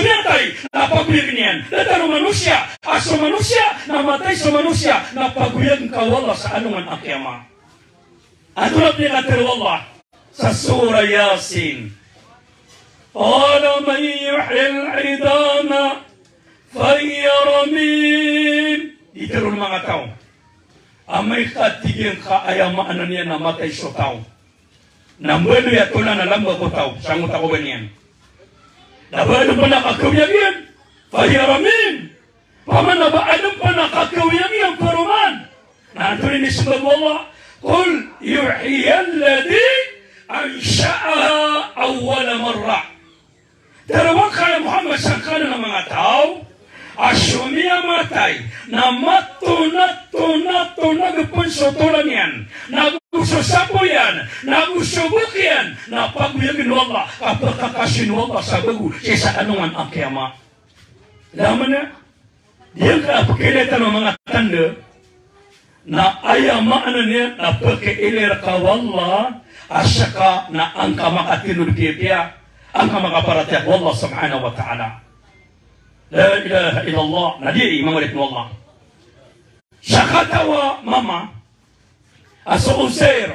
Natunyatai, napaguyagnian. Dataro manusia, aso manusia, namatay sa manusia, napaguyag ka Allah sa anungan akyama. Ano lang pinatiro Allah sa Surah Yasin. Qala man yuhyil 'idama fayaramim. Itiro ng mga tao. Amay katigyan ka ayamaan na niya namatay sa tao. Nambalo yatula na lamba ko tao. Sangot ako ba niyan? Nabalo pa nakakawiyag yan. Fayaramim. Paman na ba anong pa nakakawiyag yan paruman? Nantunin ni Subhanahu Allah. Qul yuhiyal ladhi ansha'aha awwala marra. Darawang kaya Muhammad sangkala ng mga tao. Asyumiya matay na mato nagpunsotolan yan, nagususapo yan, nagusubok yan, napaguyagin Allah, kapagkakasin Allah sa bago, sa anungan ang kiyama. Laman na, diyan ka pagkilitan ng mga tanda, na ayamaan niya, na pagkiilir ka Allah, asya na ang kamakatinod kaya, ang kamakaparatyak Allah subhanahu wa ta'ala. La ilaha illallah. Nadiri mangulit mo Allah. Sakatawa mama Asu'usair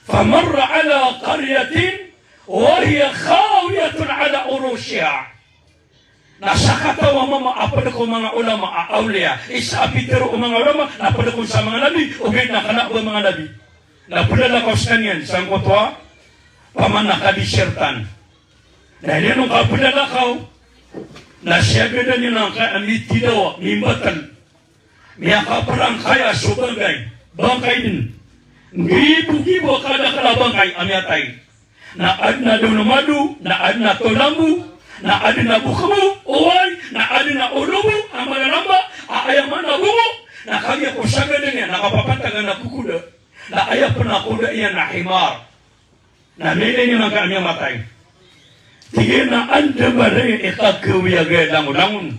famarra ala qaryatin wa hiya khawiyatun ala urushiha. Nasakatawa mama apad ko mga ulama awliya. Isapitero mga ulama napad ko sa mga nabi o na kana ba mga nabi. Napudala ko sa kanyan sa kotwa paman nakadisyertan. Dahil nung kapudala ko nasyagada niyo ng kaamiti daw, mimbatan. Miyaka parang kaya subagay, bangkay din. Gibo-gibo kada kalabangkay, amyatay. Naad na dunumadu, naad na tolambu, naad na bukamu, uway, naad na ulubu, ang malalamba, aayaman na bungo. Nakagya ko sagada niya, nakapapantagan na kukuda. Naaya pa na kuda iyan na himar. Namili niyo ng kaamyang matay. Tigil na anda ba rin ikagawiyagay langon-langon.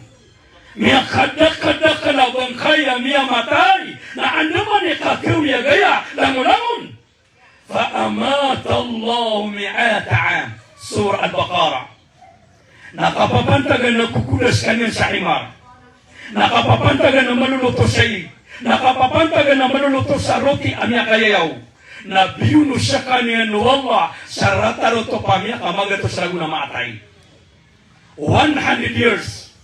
Miya kadak-kadak kalabang kaya miya matay. Na anda man ikagawiyagay langon-langon. Fa'amata Allah mi'ata am. Surah Al-Baqarah. Nakapapantagan na kukulas kanyan sa himar. Nakapapantagan na maluluto sa iyo. Nakapapantagan na maluluto sa roti amya kayayaw. Na biyuno siya kanyan wala sa rataro to pamya kamaga to sa lagu na maatay. 100 years.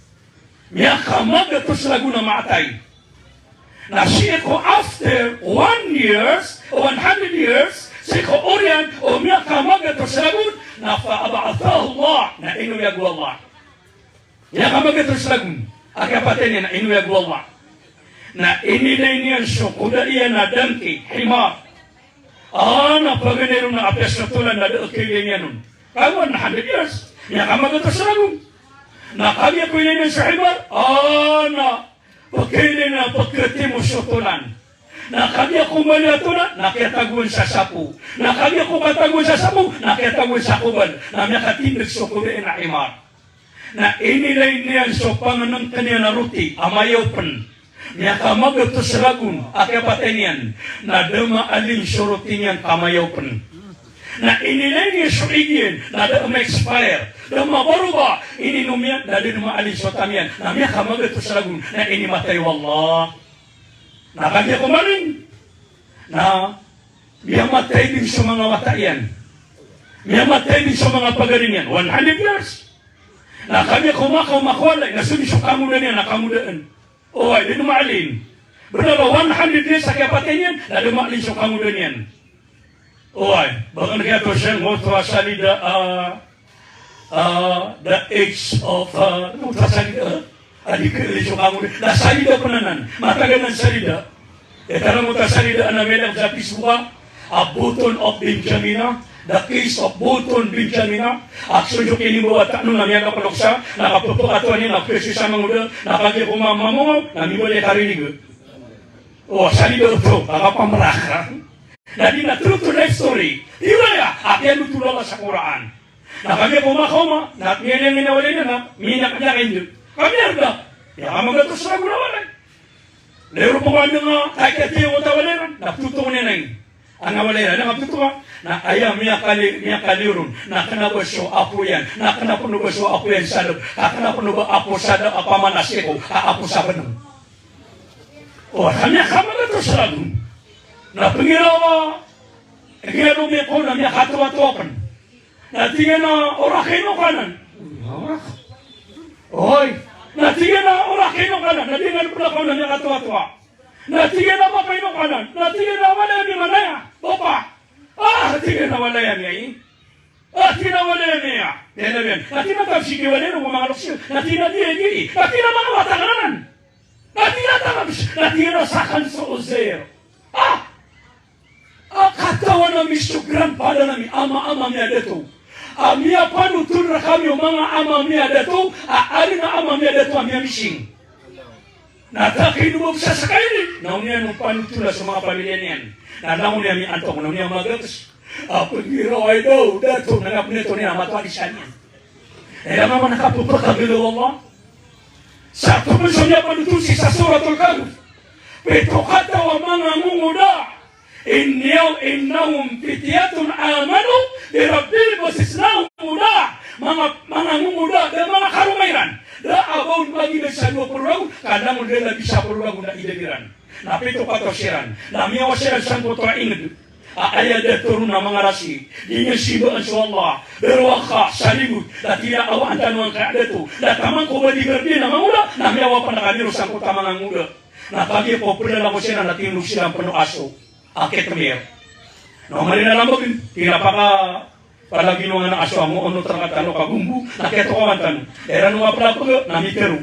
Miya kamaga to sa lagu na maatay. Na siya ko after 100 years, siya ko oryan o miya kamaga to sa lagu na faaba'atah Allah na inuyag Allah. Miya kamaga to sa lagu. Akapatin niya na inuyag Allah. Na inilay niyan siya kuda iyan na danki, himar. Napaganero na apes na tulan na daakilin niya nun. Kawan na 100 years. Niya kamagato sa lagung. Nakagya ko yun sa himar. Pagkilin na pagkati mo sa tulan. Nakagya ko mali tulan, nakiatagun sa sapu. Nakagya ko katagun sa sapu, nakiatagun sa kuban. Na niya katindig sa kuliin na himar. Na inilay niya sa panganang kanya na ruti, amayaw pan. Niya kamagato sa lagun, akapatay niyan, na dama alin surutin niyan kamayaw pan. Na inilay niya sa igin, na dama expire. Dama baruba, ininom yan, na dama alin surutin yan. Na niya kamagato sa lagun, na inimatay wallah. Nakagya kumarin. Na niya matay din sa mga watayan. Niya matay din sa mga pagarin yan. 100 years. Nakagya kumakaw makwalay, nasuni sa kamuda niya, nakamudaan. Ay, di dumalin. Berapa 100 years sa kapatid niyan, na dumalin sa kamudan niyan. Ay, baka nagkato siya ngotwa salida, the age of, ngotwa salida, adikili sa kamudan, na salida pa nanan, matagal ng salida. Karang ngotwa salida, anamelang sa Pisbuka, a Button of Benjamina, the case of Button Benjamina, action yung kinibawa tanong na niya kapaloksa, nakapupukatuan niya, nakapwesto sa mga muda, nakagya kumamamongaw, namibali karinig. Salida ito, nakapamraka. Na di na true to life story. Iwaya, apian nutulala sa Quran. Nakagya kumakoma, nakagya niya minawalay na na, minak niya kayo. Kami arda, kaya kamagatos na gulawalay. Lero po kami nga, kahit yung utawaliran, naputungan niya na yun. Angawalera na kapituwa na aya miya kalirun na kanabo so apo yan na kanabo no so apo yan sa kanabo no apo sa apa manasiko apo sa banung o hanya kamala to sa dun na pangirawa ngelo mi ko na miya katwa topan na tingena orakino kanan oy na tingena orakino kanan na tingena pula ko na miya katwa natigena pa kayo kanan, natigena wala ni manaya, bopa. Natigena wala yan ngayon. Natigena wala yan niya. Yan. Natigena tapsiki wala ng mga luksyo. Natigena di. Natigena mga mataganan. Natigena sakan sa ozero. Katawan na Mr. Grandfather namin, ama niya dito. Miya panutul kami mga ama niya dito. Ari na ama niya dito, miya mishing. Nataki lumog sa sakay naunya nung panutula sa mga pamilya niyan. Nanangon niya mi antok naunya magagas. Pagiro ay daw dato nangap nito niya matwali siya niyan. Naman nakapupakagilo Allah. Sa tumunso niya panutusi sa suratul Kahf. Petro kata wa mga munguda. Innahum fityatun amanu bi rabbihim wasisnahum muda. Mga munguda dan mga karumairan. Da abon bagi na sa lupa purang, kada mo nila bisa purang na idegiran. Napito patosiran, namia wasiran sang kotora inged. Ayat da turun na mga rasi, di niya sibo ang Allah, berwakha, salimut, da tidak awaan tanuan kaya dito, da tamang ko ba di gardi na manguda, namia wapan na kaniro sang kota mga nguda. Napagi po pula lang ko sila na tinulog silang penuh aso, akit mir. No, marina lang mo, tinapaka palagi nung anak aso mo ono terkatano kagumbu naketo kawantan era nung apla ko na miteru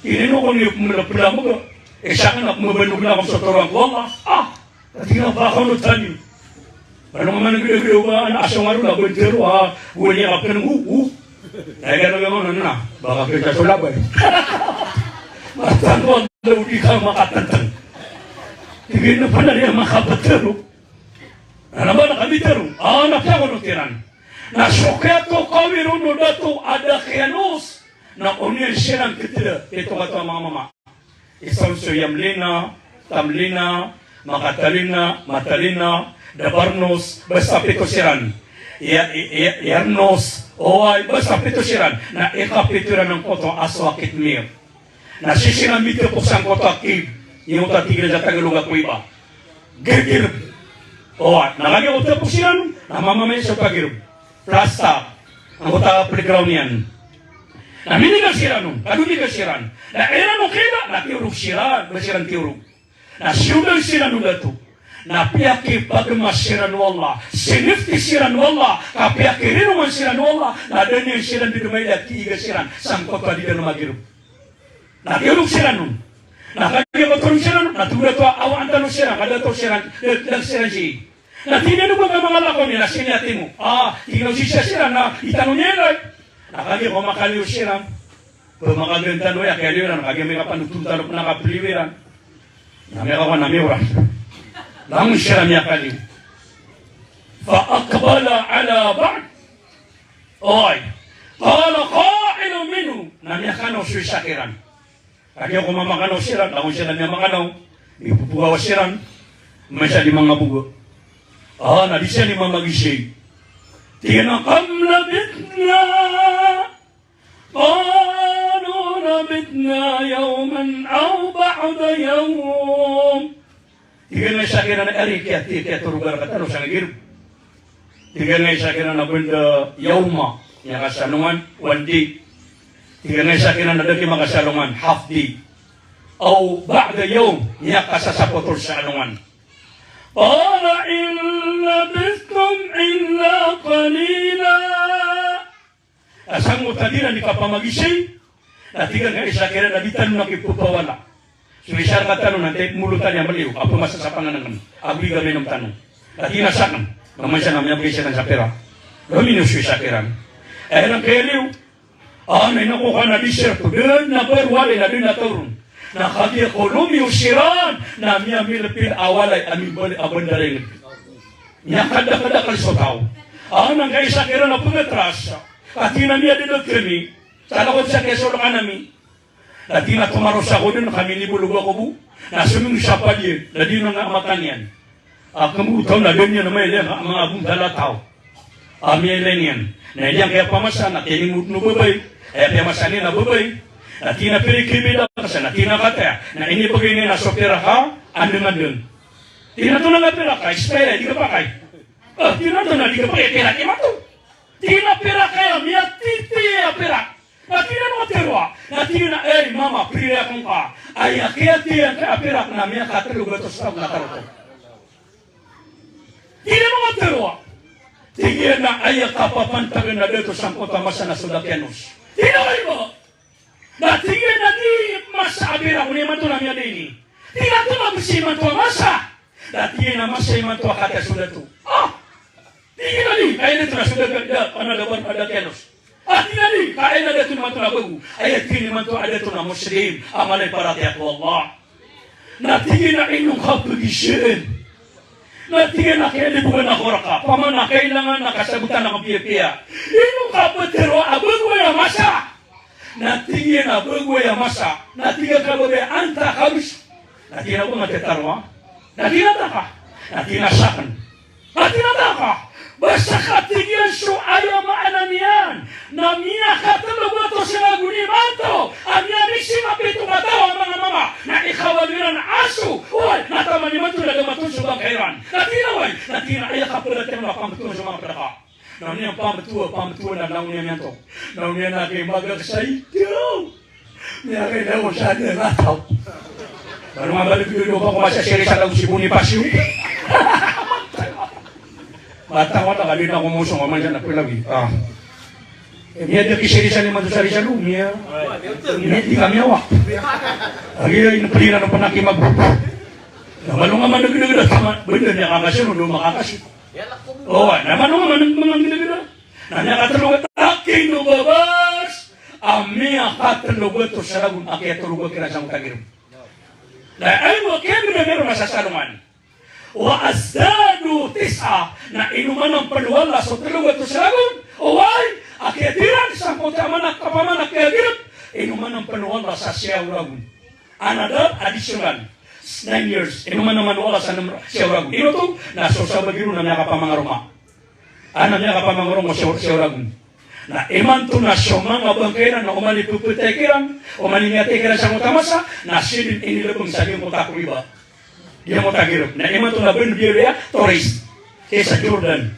tinino ko ni pula mo siya na mabanu na ko sa torang Allah tingnan ba ko no tani ano man gede ba anak aso ngaru na benteru wali apen negara mo na baka kita sulabay matan ko daw di ka makatantang tingin pa na niya makabateru ano ba nakabiteru napya ko no tiran na soketo kawiro no dato ada khianus na onil silang kitira ito kato mga mama isaw so yamlina tamlina makatalina matalina dabarnos basta pito siran yarnos oay basta pito siran na ikapitira ng koto aswa kitmir na sisiran mito po sang koto akib yung tatigil sa Tagalog ako iba gergir oay nalagi ko po siran na mamamay sa pagirub plasta ang kota playground yan. Na minigal siran nun, kaduligal siran. Na era nung kita, na tiurog siran, basiran tiurog. Na siyugal siran nun dato. Na piyaki pagmas siran wala, sinifti siran wala, kapiyaki rinuman siran wala, na dani siran di dumay at kiiga siran, sang kota di dano magirog. Na tiurog siran nun. Na kaya matulong siran nun, na tuwa to awaan tanong siran, kada to siran, lag siran siya. Na tinanong ba mga lako niya na sinati mo? Tingnan siya na itanong niya na. Nakagi ko makaliw siya. Pumakagantan mo ya, kaya liwan, nakagi may kapanutuntan ko nakapliwiran. Namikawan na miwran. Langon siya niya kaliw. Faakbala ala ba'd. Oy. Kala kailo minu. Namiyakanaw siya sakiran. Kagi ko mamakanaw siya, langon siya niya makanaw. Ipupugawa siya. May siya di mga bugo. Na di siya ni mamagising. Tinakam labitna. Kano labitna yawman aw ba'da yawm. Tiga na siya kina na eri kaya turugar katano siya ngagirip. Tiga na siya kina na benda yawma. Yang kasalungan, 1 day. Tiga na siya kina na dati makasalungan, half day. Aw ba'da yawm. Yang kasasapotol sa alungan. Qala in labithtum illa qalila. Asang mo tadira ni kapamagising. Natigan nga isa kira nabitan na kipupawala. So isa ka tanong nanti mulutan niya maliw. Apo masasapangan ng abli kami ng tanong. Natina sakan. Naman siya namin yung sa pera. Ramino siya isa kiran. Nang kaya may nakuha na disyerto. Doon na barwali na doon na turun. Nakagi kolumi usiran na miya milipil awalay amin bali abandaring. Nya kada kalisotaw. Nang kaya isa kira na pumetras. Katina miya dinod kami. Talakot siya kaya solongan namin. Katina tumaros ako din kami ni bulugo ko bu. Nasuming siya pa din. Ladino nga amakan yan. Akamu tahu na dunia nama ele mga abung dala tao. Ami elenian. Na ele kaya pamasa na kini mutnu babay. Pamasa ni na babay. Na tina pili kibida kasi na tina kata. Na ini begini na sopira ha andeng. Tina tu na pira ka expire di ka pakai. Tina tu na di ka pakai pira ki matu. Tina pira kaya mia titi ya pira. Na tina no terwa. Na tina mama pira kong ka. Ay kaya tina ka pira na mia katelu betos na taruto. Tidak mengaturwa. Tinggi na ayat kapapan taga na dito sa kota masa na Sudakianos. Tidak ibo. Na tinggi na di masa abira kung naman ito namin ini. Tidak ito na bisi man ito masa. Na tinggi na masa iman ito kata Sudatu. Tinggi na di. Kaya na ito na Sudakianos. Tinggi na di. Kaya na dito naman ito na bagu. Ayat tinggi naman ito ada ito na Muslim. Amalay para tiyak Allah. Na tinggi na inyong kapagisyon. Natingin na kaya di bukan nakoraka. Paman na kailangan nakasagutan ng piya-piya. Ino kapatero, abagwa ya masa. Natingin na abagwa ya masa. Natingin ka babe, anta kabis. Natingin ako matetarwa. Natingin na ka. Natingin na sakan. Natingin na ka. Basta katingin so ayaw maanamian. Na miya katalawa to sila gunimanto. Ang yamiksi mapito matawa mga mama. Na ikawagiran aso. Uy, natamaniman to nagamatun sa bangkairan. Natinaway. Natina ayaw kapalatin na pamatun sa mga pradaka. Nauniyan pamatuwa na nauniyan yan to. Nauniyan na kayo magagsay. Niya kayo na ko siya na nataw. Baru mabalik yun ba kung masasiri sa lang si Bonifacio? Batang wala kali na kumusong man dyan na pilagi. Niya di kisirisan ni Manto Sarisa Lu. Niya di kami awak. Lagi yung pelina ng panakimag. Naman nga man nagdagdag. Benda niya kakasin, no makakasin. Naman nga man nagdagdag. Nanya katalungat aking nubabas. Amia katalungat to saragun aking tulungat kinasang tagirum. Dahil mo kaya minamero masasalungan. Wa azdadu tis'a na inuman ng paluwala sa tulungat to saragun. Uway, akiyatiran sa pagkamanak kapamanak kayagirap. Inuman ng paluwala sa siyawragun. Another additional 9 years. Inuman ng manuwala sa siyawragun. Ino to, nasosabagiru na niya kapamang Roma. Niya kapamang Roma siyawragun. Na iman to na siyomang abangkairan na umani puputekiran, umani niyatekiran sa mutamasa, na silin inilabang sa iyong mutakuliba. Dia mutagirap. Na iman to na binibiyaya, tourist. Sa Jordan.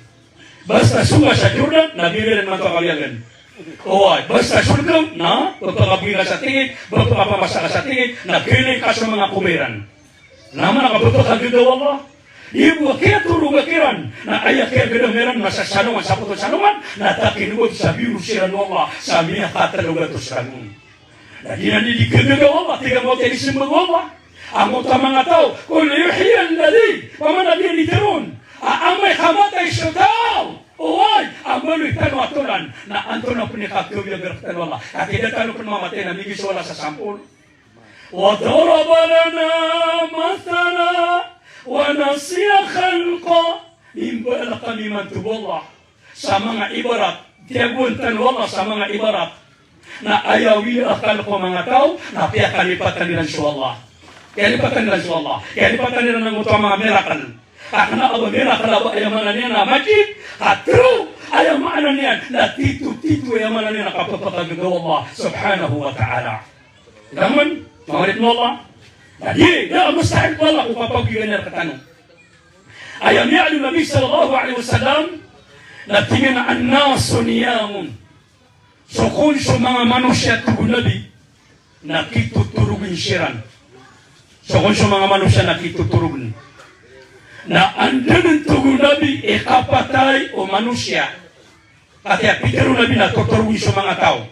Basta sunga sa Jordan, nabibilan man to kaliyagan. Basta sulgaw na, pagpapabila sa tingin, pagpapamasa ka sa tingin, nagiling ka sa mga kumiran. Naman nakabuto ka gagawa Allah. Ibu kaya turun bakiran, na ayah kaya gedang meran masa sanungan saputo sanungan, na takinugot sa biru siran Allah, sa miya katalugat to sanungan. Na ginani di gagawa Allah, tiga mau jadi simbang Allah. Ang mga tao, kung yuhiyan nadi, pamanagyan ni Tirun, amay kamatay siya tao. Uway, amaloy tanong atulan, na anto na punikakyo yung gertan wala. At hindi tanong kung mamatay na migis wala sa sampul. وَضَرَبَ لَنَا مَثَلًا وَنَسِيَ خَلْقًا. Imbala kami mantubala sa mga ibarat, tiyaguntan wala sa mga ibarat, na ayawi akal ko mga tao, na piykalipatan nila sa Allah. Kalipatan nila sa Allah. Kalipatan nila ng mga miracle. Karena Allah miracle aba ayamanan niya na majid, true ayamanan niya na titu ayamanan niya na kapapakagawa Allah subhanahu wa ta'ala. Naman, mawalit mo Allah. Jadi, ya mustahil ko Allah kung papagigan niya katanong. Ayam ya'lu Nabi sallallahu alaihi wasallam na tingin na annaso niyamun. So kung sa mga manusia tugon Nabi, nakituturugin siran. So kung sa mga manusia nakituturugin. Na andun tugon Nabi, ikapatay o manusia. Kaya pitero Nabi na tuturugin sa mga tao.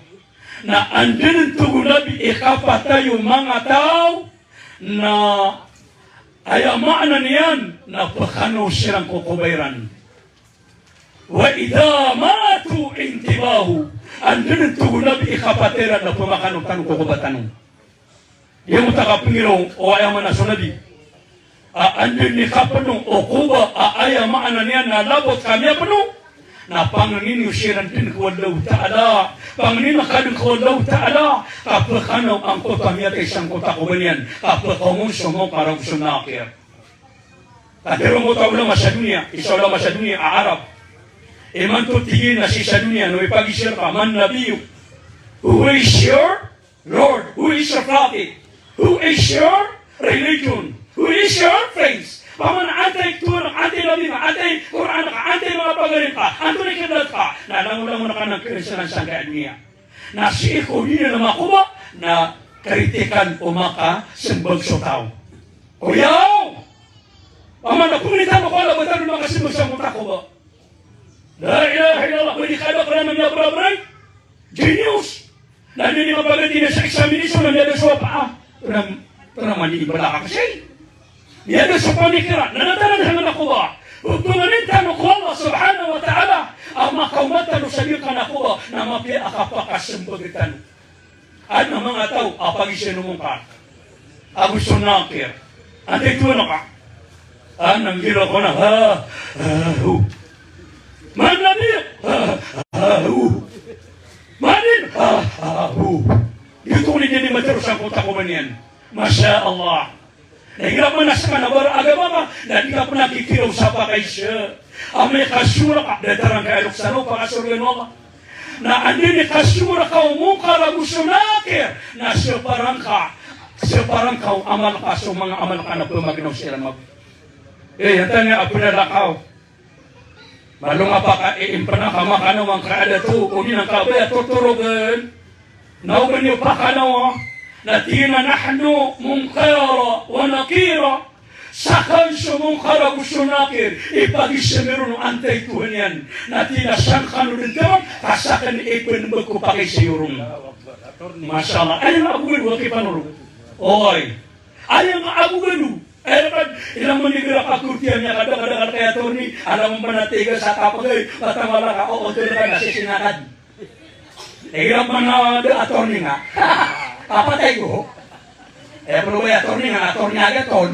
Na andun tugon Nabi, ikapatay o mga tao na ayamaan niyan na pakano silang kukubayran. Wa idha matu intibahu. Andun tugon Nabi, ikapatiran na pumakano tanong kukubatanong. Yung takapingiro o ayaman na sunabi. Andun ni kapanong o kuba ayamaan na niyan na labot kami panong. Na pangangin yung siran din kawallaw ta'ala. Pangangin na kadang kawallaw ta'ala. Kapakanaw ang kota miya kay isang kota ko ba niyan. Kapakamon sumong parang sunakir. Kadero mo tahu ulama sa dunia, isa ulama sa dunia Arab. Iman to tingin na si sa dunia no ipag-share ka man nabiyo. Who is your Lord? Who is your prophet? Who is your religion? Who is your friends? Paman antay tuwan, antay nabi ka, antay Quran ka, antay mga pagaling ka, antay kidlat ka, na nangulang mo na ka ng krisanan sa dunia. Na si ikaw din na makuha na kritikan o maka sembag sa tao. Kuyaw! Paman na kumilitan mo ko alam, ba't ano makasimbag sa mga ko ba? La ilaha illallah, pwede kada ka naman niya berabray? Genius! Lalo ni mapagati na sa examination na niya doon sa paa. Ito naman iibala ka kasi. Niya doon sa panikiran, nanatanan naman ako ba? Huwag tumanintan ko Allah subhanahu wa ta'ala ang makaumatan o sabi ka na ko ba na mapia akapakasimbagitan. At na mga tao, apagisino mong ka. Agusto nakir. Ante ito na ka. Anang gila ko na, hu. Manabi, hu. Manin, hu. Dito ko niya ni Materos ang kota ko man yan. Masya Allah. Nahirap man nasa kanabar agama ka, na di ka po nakikiraw sa pakay siya. Ang may kasura ka, dadarang ka alok sa no, pakasurgan mo ka. Na andin ni kasura ka, umungkar ang gusto nakir, na siya parang ka amal ka, so mga amal ka na pumaginaw sila mag. Yan tanya, apo na lakaw. Malong apa ka, iimpana ka, makanawang kaada to, kunin ang kabay at tuturugan. Nauman niyo pa ka na, natina nahnu munkara wa nakira. Sakan sa munkara gusto nakir, ipag-isimirun ang antay Tuhan yan. Natina sangkan ulit ka, kasakan ipanbag ko pa kay sayurong. Masalah, ayaw nga abugan, waki panurong. Oy, ayaw nga abugan. Ilang manigara ka kurtiyan niya kada kaya Tony, alam mo ba natiga sa kapagay, patangwala ka, o tuloy ka nasisinakad. Nahirap man na attorney nga, papatay ko. Pero may attorney agad ton.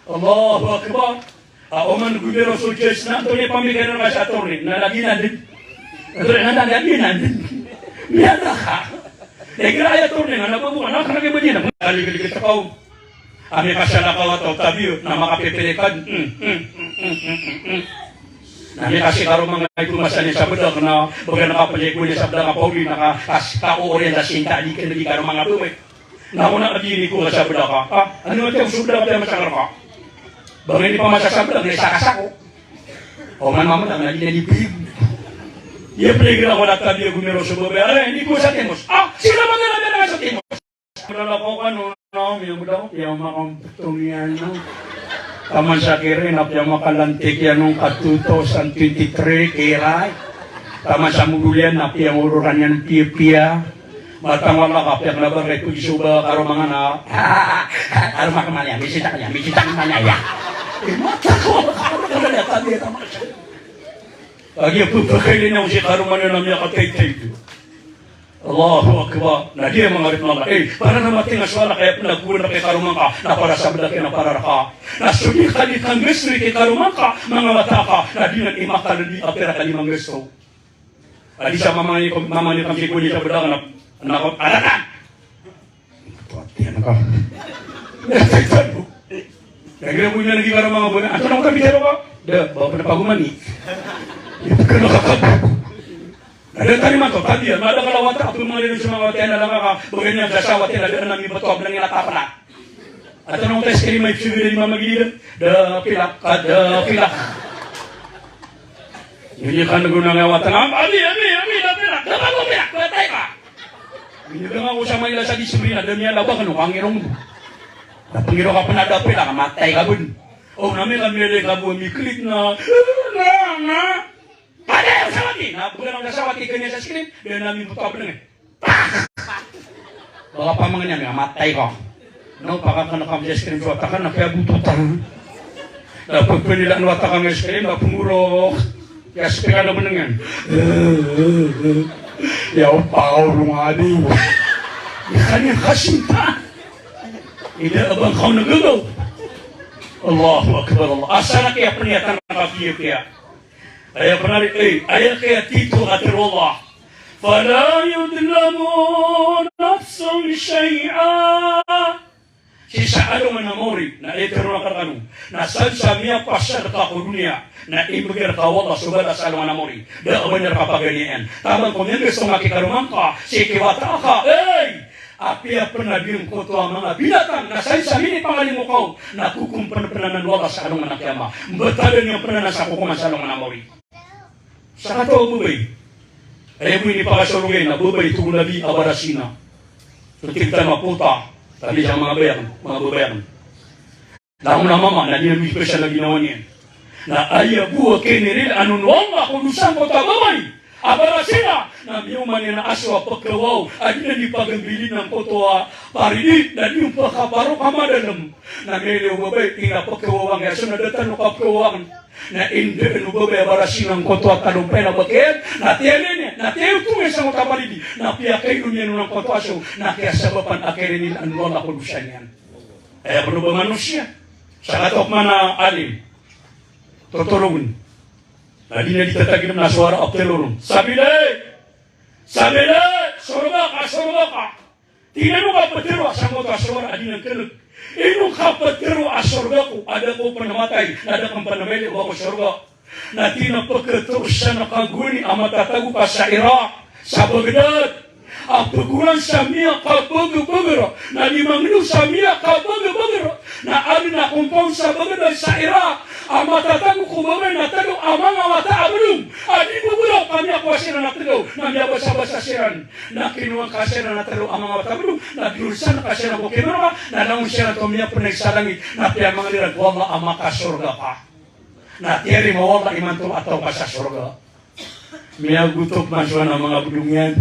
Allahu Akbar. Oman gubero suggest na, Tony pamigay na sa attorney, nalaginan din. Nalaginan din. Miyada ka. Nagiraya Tony nga, napabukan, nakanagay mo din. Aligid ako. Ami kasya kawa to tabiyo na makapipilikan. Nami kasi karo mga itumasan sa budak na baga nakapalik mo sa budak na pauli naka-orientasyon tadi kan di karo mga tuwek. Na ako na adini ko sa budak ka. Ano ito sudah tayo masakar ka? Baga hindi pa masasabdak na isakasako. O man mamon ang naging nalipig. Iya peligira ko na tabiyo gumero sa babae. Ara, hindi ko sa Timos. Sila magalaga na sa Timos. Malalako ka no, yung budak ko, yung makamputong yan, no. Taman sa kiri, yung makalantik yan nung 2023, kiray. Taman sa mudulian, yung ururan yan, piya-piya. Matang wala ka, yung labar kay Pugisuba, karo mga na, karo makamanya, bisita ka niya, ya. Mata ko, karo ka na, tabi, taman siya. Lagi po, pakailin niya si karo man yun, niya katay-tay. Allahu Akbar. Na dia mengarip Allah. Para na mating aswala kaya pinagbuwan na kay karuman ka na para sa badak na para ka. Na sumi ka di kang gusto kay karuman ka mga mata ka na di nang imakal di apera ka limang gusto. Adi sa mamani kang sikuli sa badak na nakot alakan. Yan ka. Nagira mo na naging karuman ka buwan. Ato na kami dero ka? Bawa pa na pagumani. Ipagka nakakabog. Ada tadi manto tadi ya, ada kalau watak tu mengalir semua watak yang dalam kakak, bagaimana jasa watak ada enam ibu tua bilang yang apa? Atau nong tes kiri mai cuci dari mama gini dah pilak. Ini kan guna watak ami dah pilak, dah kamu pilak, watak ka. Ini dengan usah main lasa di sebelah demi Allah kan pangirong. Dah pangirong apa nak dah pilak matai kabun. Oh nami kan milih kabun miklik na. Ada yang sawati, nah bukan orang sawati kena sa skrip, dia namin buka bener. Baka pamangan niya, matay ko. No, baka ka nakam sa skrip, wata ka na kaya bututan. Napagpanilaan wata ka ng skrip, napumurok. Kaya spika na bener yan. Yaw pao lumadi. Kanya kasinta. Ida abang kau nagagaw. Allahu Akbar Allah. Asa na kaya pernyataan nakapiyo kaya. Ayah pernah ayah kayak titu atir Allah. Fala yudlamu nafsun syai'a. Si sa alo na mori na etero na karkanu na sa miya pasar ka ko dunia na ibigir ka wala subala sa alo na mori da abanar kapaganian tabang komende so makikaruman ka sikiwata ka api pernah bilang ko to mga binatang na sa mini pangaling mo ko na kukum pernah wala sa alo na kiyama betalan yang pernah nasa kukuman sa alo na mori sa kato bubay ay mo ini pakasulungin na bubay tugulabi abarasina kita maputa tadi sa mga babayan. Namun na mama, na dinamit ko siya na ginawa niya. Na ayabuwa kiniril, anun wala kulusan ko tababay. Abarasina, na miyuman na aswa pagkawaw, at na ni pagambili ng kotoa parinit, na yung pakaparo kamadalam. Na ngayon babay, ina pagkawawang, yaso na datan no kapkawawang. Na hindi babay, abarasina ng kotoa talumpay na bakit, na tiyanin niya, na tiyaw tunga sa mga kabalidi, na piyakay nun yan ng kotoa, so na kaya sabapan akirin nila, anun wala kulusan yan. Kaya ano ba manusia? Sa katok man na alim, tutulungan. Hindi na ditatagin na suara aptelurun. Sabi na surga ka. Tingnan mo kapatero, asang mo ito suara, adi ng kalag. Inong kapatero, asurga ko, ada ko panamatay, ada kang panameli, o ako surga. Na tinapagkatero siya nakaguni, amatatago pa sa Iraq, sa Baghdad. Apaguran sa miya kabag-bagara, na limanglo sa miya kabag-bagara, na ali na kumpong sa Baghdad sa Iraq, amatatago ko bagay na tago, amang amata abulong, adi bubulaw kami ako asira na tago, na miya basa-basa siran, na kinuwang kasira na tago, amang amata abulong, na diulsan na kasira ko kimara, na namun siya na ito miya punagsalangit, na piya mga lirat, wala amaka surga ka. Na tiyari mawala imantul atau ka sa surga. Miya gutok man siya ng mga bulong yan.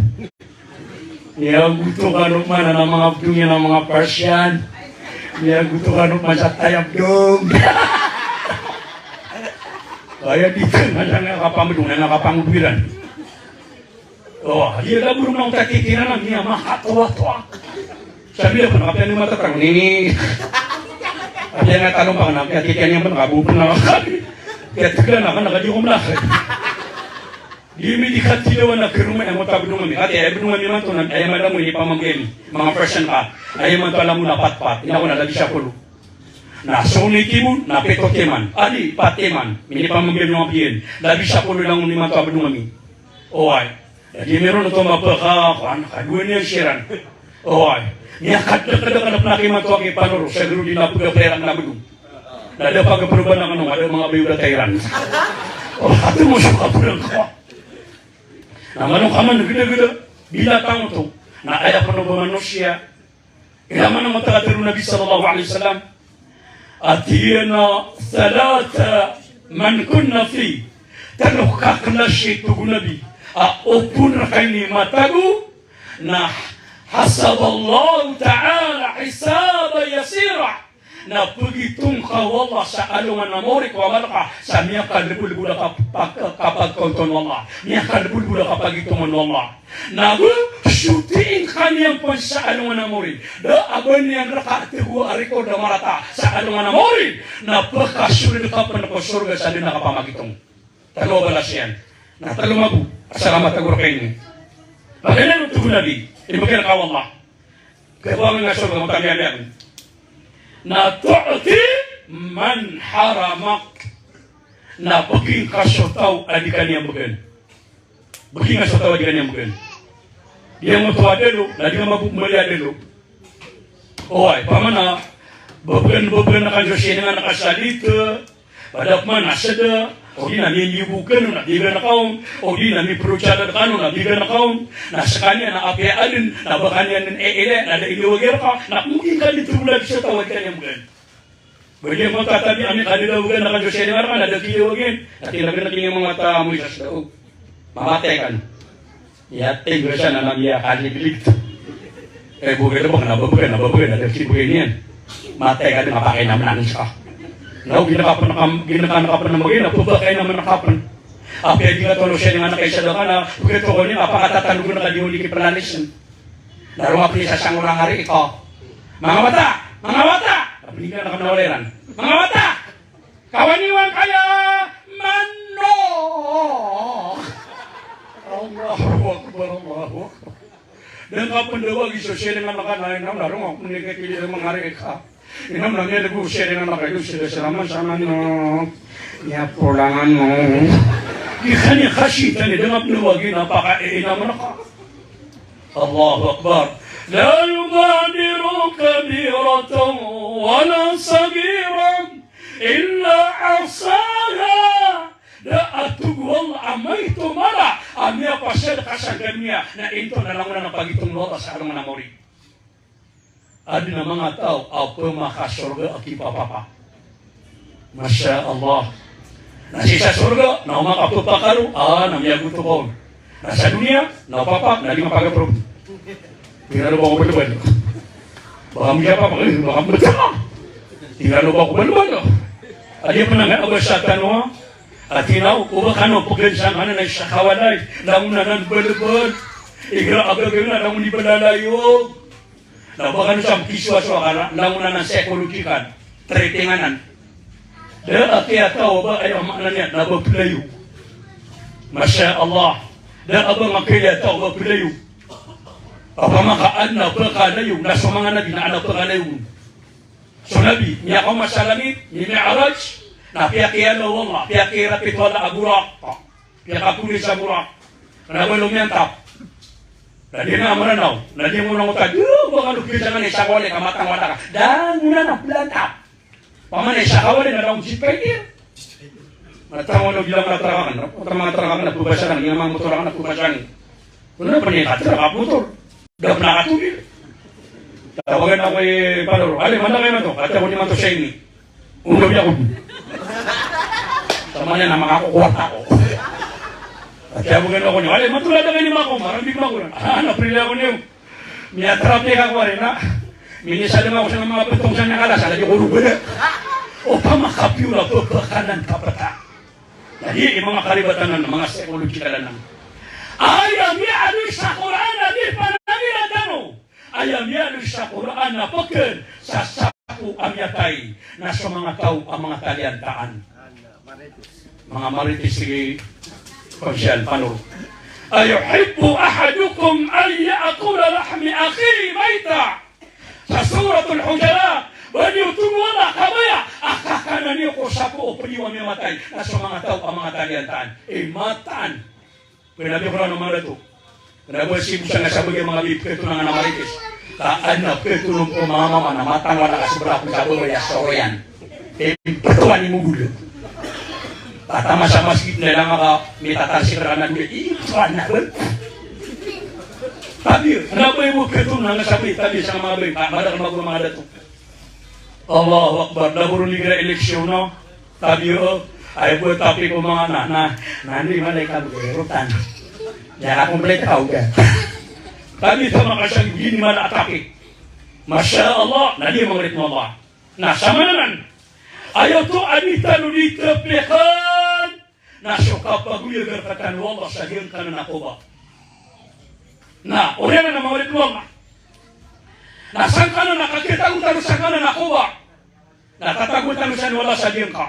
Niya gusto kanok man na mga abdungin ng mga Persian. Niya gusto kanok man sa tayabdong. Kaya dito na siya nakapamudong na nakapangudwiran. Dia lang burung ng takikinan lang niya makatawa-tawa. Sabi niya, nakapyan yung matatarong nini. At yan nga tanong pa ka na, kaya kikian niya ba nakabupon na kami. Kaya tigla naman, nakadikom na. Di katilawan na kirumay ang matabudungan mi. Ate, abudungan mi man to na ay malamu ni pamanggen. Mga person ka. Ay man to alam mo na patpat. Ina ko na labi siya kulo. Na soni timun na peto teman. Ali pateman. Mini pamanggen mo bien. Labi siya kulo lang ni man to abudungan mi. Oay. Di meron to mapaka kan kaduen niya siran. Oay. Niya kada na kiman to kay panoro. Sa guru di na pagperang na budung. Ada pagperubahan ng ano, ada mga bayuda Thailand. Oh, ate mo siya kapurang ko. Na manong kaman gede-gede binatang itu na ayah penuh manusia ilaman ang matagatirun Nabi sallallahu alaihi wasallam atiyana thalatha man kunna fi tanukak na shitugu Nabi upun kaini matagu na hasab Allah ta'ala hisaba yasira na pagitong kawala sa alungan na mori ko amalaka sa miya kalbul-bula kapag konton wala miya kalbul-bula kapag itungan wala nagu syuting kaniyang pon sa alungan na mori da aban niyang rakatigo ariko da marata sa alungan na mori na pagkasulid kapan ko surga sa din nakapamagitong talo balas yan na talo mabu salamat aguro kayo niyo bagay tugo Nabi ibagay na kawala kaya ko nga surga matamiyan na tu'ti man haramak na baging kasotaw adi kaniyang bagan. Baging kasotaw adi kaniyang bagan. Dia mo tuwa delo, na di ka mabukmali adelo. Oy, pamana, bagan na kanyo siya nga nakasalita, padak man nasada, o di na nilibukan, na di ka na kaon, o di na niprochada na kano, na di ka na kaon, na sa kanya na apiaan, na baka niya ng na da iliwagir ka, na mungkin ka dito mula siya tawag ka niyang bugan. Bagay mo tatabi, amin kanila bugan na kanyo siya nga ka, na da kiliwagin, at ilagan natin yung mga tamoy sa daog. Mamatay ka. Yatay ko siya na namiya kalibilig. Eh, bugan na ba, nababugan, na da kiliwagin yan. Matay ka din, mapakay naman siya. Now, ginakapan ng magina, pabakay naman nakapan. Kaya di nga tolo siya nga nakaisa daw ka na, pagkito ko niya, apakatatanong ko na kadiuli kipralisan. Laro nga pinisa siyang urang hari ito. Mga mata! Mga mata! Kapili ka na kamnawaleran. Mga mata! Kawaniwan kaya mano! Allahu Akbar, Allahu Akbar. Dan kapan daw, iso siya nga nakanayin na, laro nga, kung nikakili ng mga hari ka. Inam namanya lagu share dengan mereka itu sudah selama sama no. Ya pulangan no. Ikhani khasyitan dengan nuwagi napaka inam mereka. Allahu Akbar. La yubadiru kabiratan wala sagiran illa ahsaha. Da atugu Allah amaitu mala amia pasal kasagamia na ito na lang na pagitong nota sa alam na mori. Adi na mga tao apa makasurga aki papa. Masya Allah. Nasi sa surga na makapapakaru namanya gusto ko. Nasa dunia na papa na lima pagapro. Tingnan mo ba ko ba? Baka mga papa baka betul. Tingnan mo ba ko ba? Adi pa na nga sa tanong at tinaw, ubakano pagkansan na sa kawalay, lang na nagbalabal, igra agagay na lang ni balalayo. Nabakano sa kiswa-swa, lang na ng sekologikan, tretinganan. Dahil at kaya tao ba ay amanan niya, nabapalayo. Masya Allah. Dahil abang makilya tao, nabapalayo. Abang makaan na pagkalayo, nasa mga nabi na anak pagkalayo. So nabi, niya ako masalamit, ni Mi'araj, na piyakiyan na wala, piyakira pitwala agurak, piyakapunin sa agurak, kanabay lumiyantap. Nadi na amaranaw, nadi mo nang utag, baka nukita nga ni sakawali, kamatang wala ka, dahil muna na plantap. Paman ay sakawali na daw sipay din. Matang wala bilang natarakan, matang mga tarakan na pubasakan, yung mga motorakan na pubasakan. Kung na pa niya katira, motor, dapat nakatulil. Tawagan ako kay Paloro, ali, manda kayo man to, kata ko naman to siya ini. Ugabi ako. Sama niya na makakukuhat ako. At kaya bukan ako niyo, ali, matulad na kayo ni Mako, maraming Mako na. Naprili ako niyo. Miyatrapi ka ko rin na. Minisalim ako sa mga pitong sa nakalas, alagi ko rubala. O pamakapiw na pagpakanan kapata. Jadi, yung mga karibatan ng mga psikologikal lang. Ayam ya'alu sa Quran na di panangila dano. Ayam ya'alu sa Quran na pagkan sa saku amyatay na sa mga tao ang mga taliantaan. Mga marites sige konsyal panuro. Ayuhibbu ahadukum an ya'kula lahmi akhihi maita. Sa suratul Hujurat, banyutong wala kabaya, akakanan niyo ko sa po o paniwang niya matay na sa mga tao ang mga taliantaan. Mataan. Pinabi ko lang naman ito. Pinabi siya nga sabi ng mga bibketo ng namarites. Taan na peto nung pumamama na matang wala ka sobra kung sabi mo yas o yan. Patuan ni mo gulo. Tatama sa masjid na lang ka may tatansi ka na gulo. Ituan na ba? Tabi, nabay mo peto na nasabi. Tabi sa mga bay. Madal mga dato. Allahu Akbar. Laburo ni gira eleksyon no. Tabi ay buat tapi ko mga nandi malay ka burutan. Jaka kompleto ka uga. Tabi sa mga kasyang gini mana atake. Masya Allah, nadi mengrit mo Allah. Nah, sama naman. Ayaw to anitan ulit plekan. Nasyukap paguya berkatan Allah sa diyang kanan ako ba. Nah, orang na mengrit mo Allah. Nasangka na nakakitagutan sa kanan ako ba. Nakatagutan sa wala sa diyang ka.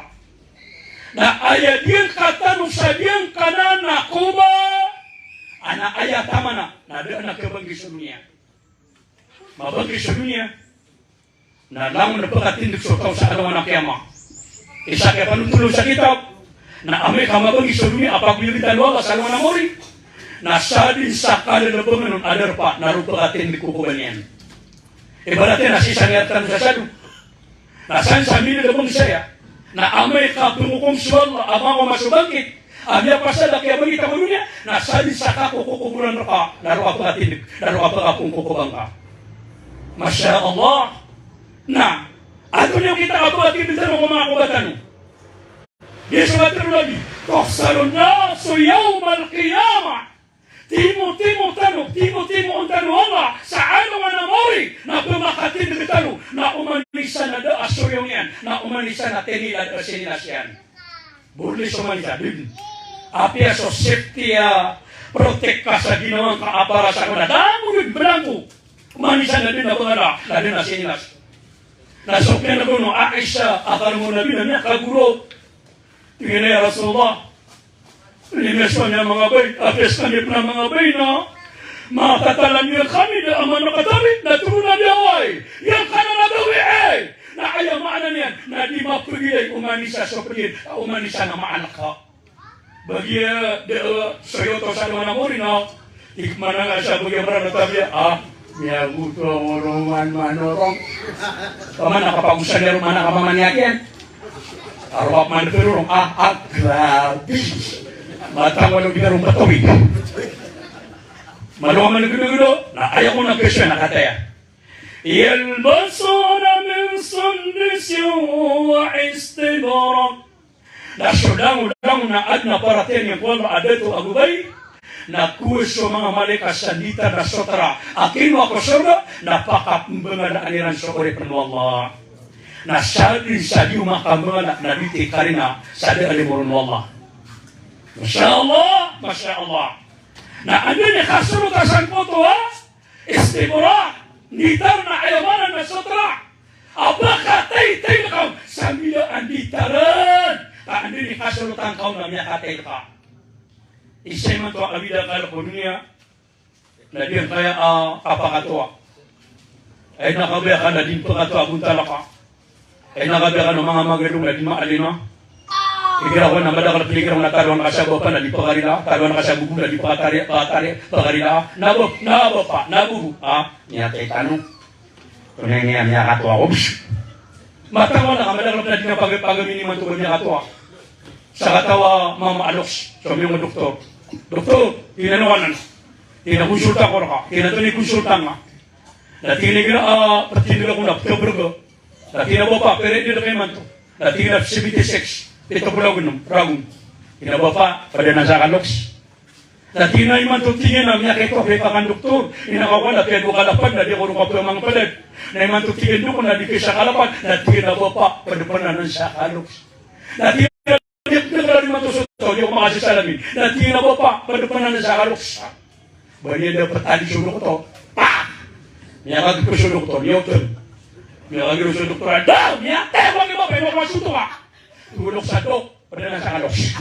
Na ayat diyang katanu sa diyang kanan ako ba. Anak ayah tamana, nada anak kebanggi sa dunia. Mabanggi sa dunia. Na lamun na pagkatindig sa tao sa alaw anak yama. Isa kaya panutulong sa kitab. Na ame ka mabanggi sa dunia, apagbilitan wala sa alaw na mori. Na sadin sa kala na banganon, adar pa, naroon pagkatindig kukuban yan. Ibaratnya nasi sangyatan sa sadu. Nasan sa mili na bang saya. Na ame ka pumukum sa Allah, abang ko masubangkit. Amya pasal kaya bagita mo niya nasabi sa kako kukuburan ka laro apa tindig laro apa akong kukubang ka. Masya Allah. Na ato niyo kita apa tindig sa mga kubatan. Yesu matero lagi. Tuhsalun nasu yawmal qiyamah. Timo tano Allah sa ano na mori na pumakatindig tano na umanisa na da asuryo niyan na umanisa na tenila da sininasyan. Boleh sumanisa din. Api aso safety protect ka sa ginawang kaapara sa kuna. Damo yun, berangko. Manisan na din na pangala, na din na sinilas. Nasokyan na kuno, Aisha, akal mo na din na niya, kaguro. Tingin na ya Rasulullah. Limes pa niya mga bay, apes kami pa mga bay na makatalan niya kami na aman nakatabi, naturunan niya ay. Yang kanan na gawi niyan na di mapagilay umanisa sa pagilay, umanisa na maalaka. Bagiya de sayo to sa mga mo rin tikman na nga siya bagiya para natabya miya gusto roman manorong. Paman nakapag-usan niya rumana kapamaniakin. Arwap man pero grabe. Matang walang ginarong batawid. Maluwa man naggulo-gulo, na ayaw ko nag-question, nakataya. يلبسون من سندس واستبرق na shudangu na adna paraten yang kwalo adetu agubai na kuweso mga malika sandita na sotra akin ako surga na pakapumbenga na aniran sokore penuh Allah na sadi umakambenga na biti karina sadi alimurun Allah Masya Allah Masya Allah na andun khasru tasan foto istibra nitar na ayamanan na sotra abaka tay kau sambil anditaran andi ni kasulutan kau namanya katay ka. Isay man to abida kala ko dunia. Na diyan kaya kapakatwa. Ay nakabaya ka na din pagkatwa buntala ka. Ay nakabaya ka ng mga magalong na di maalima. Ikirawan na madakal peligro na karuan ka sa bapa na di pagarila, karuan ka sa bubu na di pagarila. Nabo pa, nabubu. Niya kay tanong. Tunay niya katwa ko. Matang wala ka madakal na di na pagamini man to niya katwa. Sa katawa mama aloks, sabi ng doktor. Doktor, tinanawanan. Tinakonsulta ko ka. Tinatunikonsulta nga. Natinig na, patinig ako na, pitabraga. Natinaba pa, pero hindi na kayo man to. Natingin na 76. Ito pula ko nung, ragong. Tinaba pa, pada nasa kaloks. Natingin na iman to, tingin na, niya kayo, kaya ka doktor. Inakawala, kaya doon kalapad, na di ako nung kapag mga palag. Na iman to, tingin doon ko, na di kayo sa kalapad. Natingin na ba pa, pada pa na sa kaloks. Natingin di matusuto, di ako makasasalamin. Natingin na ba pa, pada pa na sa kaloks. Banyan dapat tali sulok ko to. Niya kagin ko sulok to, Newton. Niya kagin ko sulok to, daw! Niya, tewang iba, pero masuto ka. Tulok sa to, pada na sa kaloks.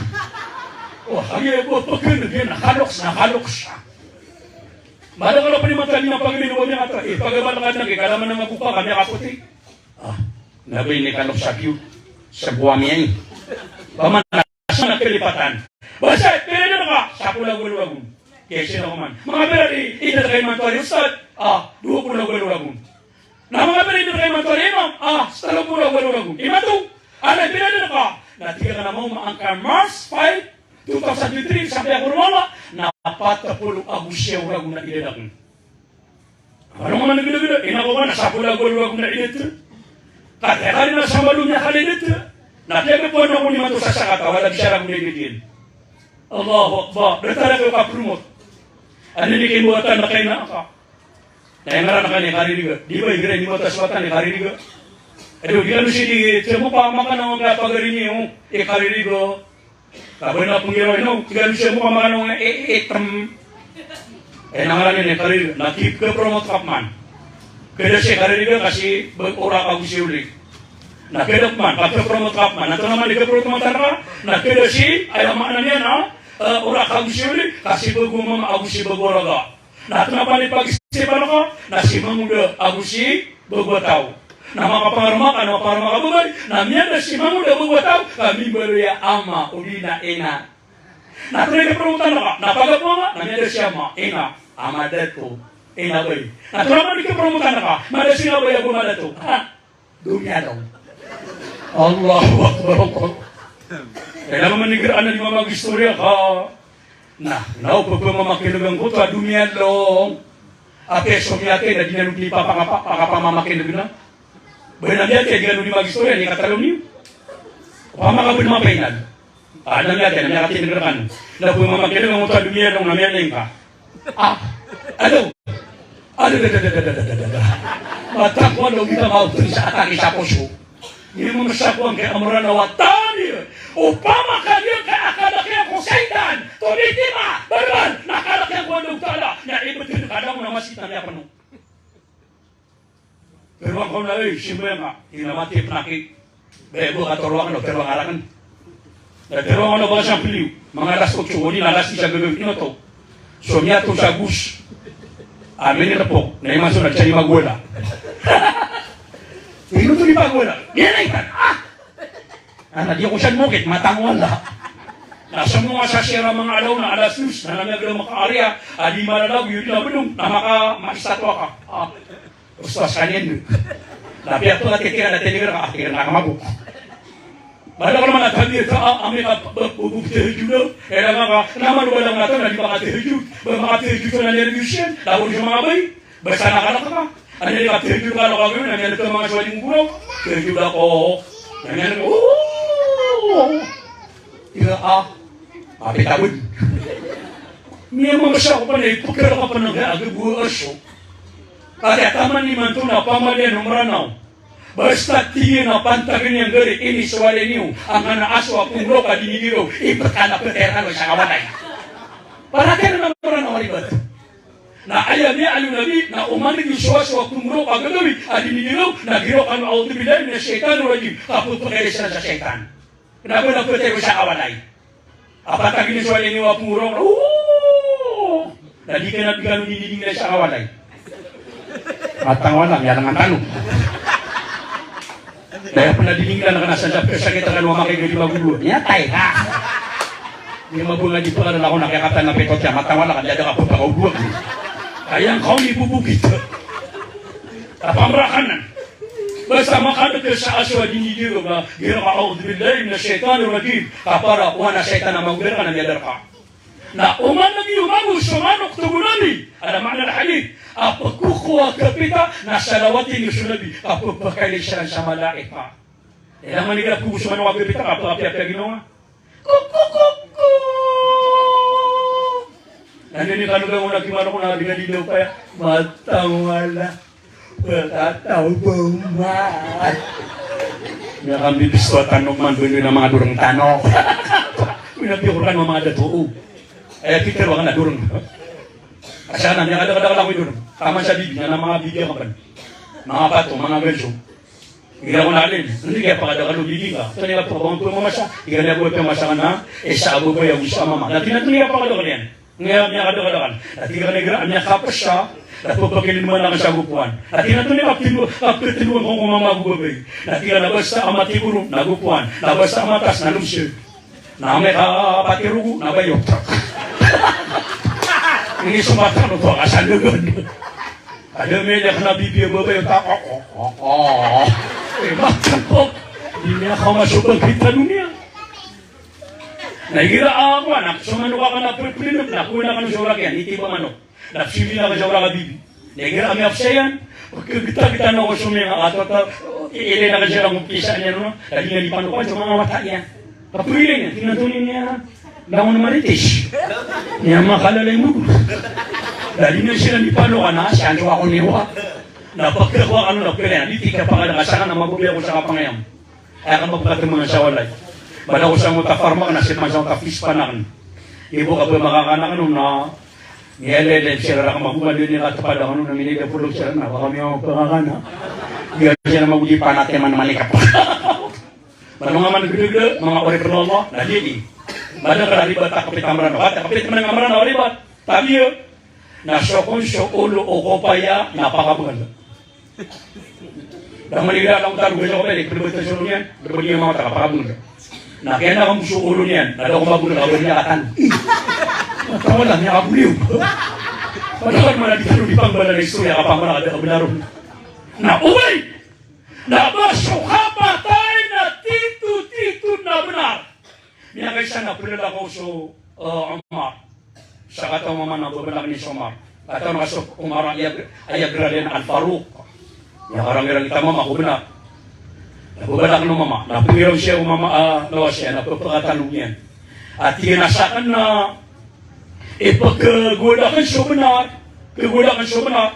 Kaya po, pagkino, nakaloks. Madang pa ni matali ng pag-ibig mo niya ata. Pagkaban ka na, kalaman ng magupa, kami kaputi. Nabay ni kaloks sa cute. Sa buwami yan. Pamanasan na pilipatan. Basta, pera na ka, sa pulag-walagun. Kaya sila ko man. Mga pera di, ito kayo man tuwari, Ustad. Dua pulag-walagun. Na mga pera ito kayo man tuwari, Imam. Setalo pulag-walagun. Imatu, alay, pera na ka. Natika ka na mo, maangka Mars 5, 2023, sampai ako rumala, na 40 agusyaw lagun na iledagun. Ano nga man nagila-gila? Inako ka na, sa pulag-walagun na iledagun. Kaya kali na sa malunya kali iledagun. Nakiyaga po na ko ni Mato sa sakata, wala bisya lang nagigil. Allahu Akbar. Bertala kayo ka-promote. Ano ni kayo buwatan na kayo na ka? Nayangara na kayo ni kaririga. Di ba yung ni Mato sa watan ni kaririga? Aduh, di ano siya di, siya mo pa makan ang mga pagarin niyo, kaririga. Kabay na pangiraw, di ano siya mo pa makan ang etam. Nangalan ni kaririga. Nakip ka promote kapman. Kaya siya kaririga kasi ora ka gusi ulit. Nakeda man, pagka-promote ka man. Nato naman, ika-promote ka, nakeda si, ay amaan niya na, ora kagusyuli, kasi bago mama agusi bago raga. Nato naman, ipag-isipan ako, na si Mamuda agusi bago tao. Na makapangarama ka, na mapangarama ka babay, na miyan na si Mamuda bago tao, kami baruya ama, uli na ina. Nato na ika-promote ka, napagapo nga, na miyan na si ama, ina, ama dato, ina bay. Nato naman, ika-promote ka, madasi nga bay ako madato. Dunya daw. Allahu Akbar. Kaya naman manigiraan na di mamag-istorya ka. Pagpamamakinugang ko, dunia long. Ate, somyate, na di na nukli pa pakapamamakinugan na. Bayan na yate, di na nukli mag-istorya, di katalong niyo. Pamakabun mapainan. Alam yate, na may katinigiraan. Na pagpamamakinugang ko, dunia long, na may ka. Ano? Matakwa daw kita mautun sa atake sa puso. Hindi mo masakuan kay amuran na watani. Upama kanya kay akadakyan ko saitan. Tumitima. Baruan. Nakadakyan ko ang tala. Na ibatin kada mo na masita niya pa no. Pero ako na simba nga. Hinamati penakit. Bebo katuruan no. Pero ang arakan. Pero ano ba siyang piliw? Mga alas 8. Hindi na alas 10 gagawin ino to. Somya to sa gus. Amin na po. Na iman so nagsiya magwala. Ino to ni pagwala. Yan kan. Ana di ko siya mukit matang wala. Nasa mga sasira mga alaw na alas news na namagalaw makaarya, adi malalaw yun na bunong na maistatwa ka. Ustas kanyan. Tapi ako natitira na tinigra ka, akira na kamago. Bala ko naman natalir ka, amin ka bubutihid yun. Kaya nga ka, naman walang nato na di makatihid yun. Makatihid yun na nervous yan, lawon yung mga bay. Basta nakalaka ka. Ano yung nakatihid yun ka lang gawin, nangyari ka mga swaling gulaw. Tihid yun ako. Nangyari ka, Tira Apit tawid. Niya mga siya ko pa na ipukira ka pa ng agabuwa asyo. Kaya taman ni Manto na pamalian ng ranaw. Basta tingin na pantagin yung gari, iniswali niyo, ang anaaswa kung roka dinigiro, ipagkana peterano sa kawanay. Para kaya na ranaw ribat. Na ayam niya alunabi, na umanig yung suwaswa kung roka gagawi, adinigiro, nagiro ka ng audibilay na syaitan o rajim, kapupagay siya sa syaitan. Kenapa na petero sa kawanay? Apatag ini soal ini wapurong, tadi kena bigano dinding dari sakawalay. Matang walang, yan ang tanong. Dahil pernah dinding na nasanap ka sa kita kan mamakai gaji magulo. Nyatay ha. Hindi mabunga di pa ako nakakatan na petot siya. Matang walang, hindi ada kapag pakaudua. Kaya kau ni bubukit. Tapamrakanan. Basta makano ka sa aswa dinigiro na gira ka audibilay na syaitan o rajim kapara wana syaitan na magubera ka na miyadar ka. Na umanag yung magus sumanok tugunami. Ada makna na hadith. Apagkukuha kapita na salawatin yung sunabi apagpakaili siya sa malait pa. Kaya naman nila kung sumanok kapita kapag-apya ginawa. Kukukuku! Nandiyan yung kanugang mo nagkimano ko na binalidaw kaya matawala. Pagkataw bumat. Nga kami bisto tanong man doon na mga durang tanong. Pinapikuran mga datuo. Eh, Peter, waka na durang. Asya na, niya kada-kada lang ko durang. Tama siya bibi, nga na mga bibigyan ka ba? Mga pato, mga ganso. Hingga ko nalin. Hindi kaya pakada-kada bibi ka. Ito nila po, kung pumama siya, hingga niya po ipang masama na, sa abo ba yung sa mama. Natin natin niya pakada-kada yan. Ngayon niya kada-kada. Natin ka nagraan niya kapos siya, napapakilin mo lang sa gupuan. At ina ito niya kapitinuan kong kumamagubabay. At ina nabasta ang matiguro, nagupuan. Nabasta ang matas, nalumsir. Na may kapatirugo, nabayok. Ini sumatang ito, kasalugan. Ada media ka nabibiyang babayok. Matapok. Hindi niya ako masupang kita dunia. Nagira ako, sumano ka na prilinap, nakuha ka ng surak yan, iti ba manok. Napsili na ka sa wala ka bibi. Nagira kami apsayan, kita na ko sumiyang ato, iilay na ka siya lang umpisa niya, no? Lagi nga di panukuan sa mga mata niya. Kapuilay niya, tinatunin niya, langon maritis. Niya makalalay mo. Lagi nga sila di panukuan, ha? Siya ako niwa. Napagkakuha ka nun, napagkakuha, hindi ka pa ka nakasakan na mabubli ako sa kapangayam. Kaya ka magpagkatong mga sa walay. Bala ko sa mga farma na siya masang kapis pa na kan. Ibo ka ba makakanak ano na niyalele siya ka mabuman yun yung katapad ako nung naminida pulog siya na baka may mga pangakana. Iyan siya na mabuji pa natin man malikap. Bala mga managdugda, mga ori per Allah, nadili. Bala ka naribat kapit amran. Bata kapit man ng amran na oribat. Tabi yun. Nasokon siya ulo o kopaya napakabugan. Dahil manila lang tayo gaya ko pwede, privatasyon niyan, berbagi yung mga takapakabugan. Nah, kaya na kang musuh ulo niyan, nada ko mabuno ka, niya katan. Tawa lang, niya kabuliw. Padahal man natin di pangbala na istorya, kapang man nakada kabularong. Na uway! Nabaso kapatay na tito na benar. Niya kayo sana, pinala ko sa Umar. Sa katong mama na babalak ni Umar. Katong nakasok Umar ayagralian al-Faruq. Niya karang-irang kita mama, kubenak. Nabubalak ng mama, napungiraw siya umama, siya, napapakatanong niyan. At tinasakan na, pagkagulakan siya benar, kagulakan siya benar,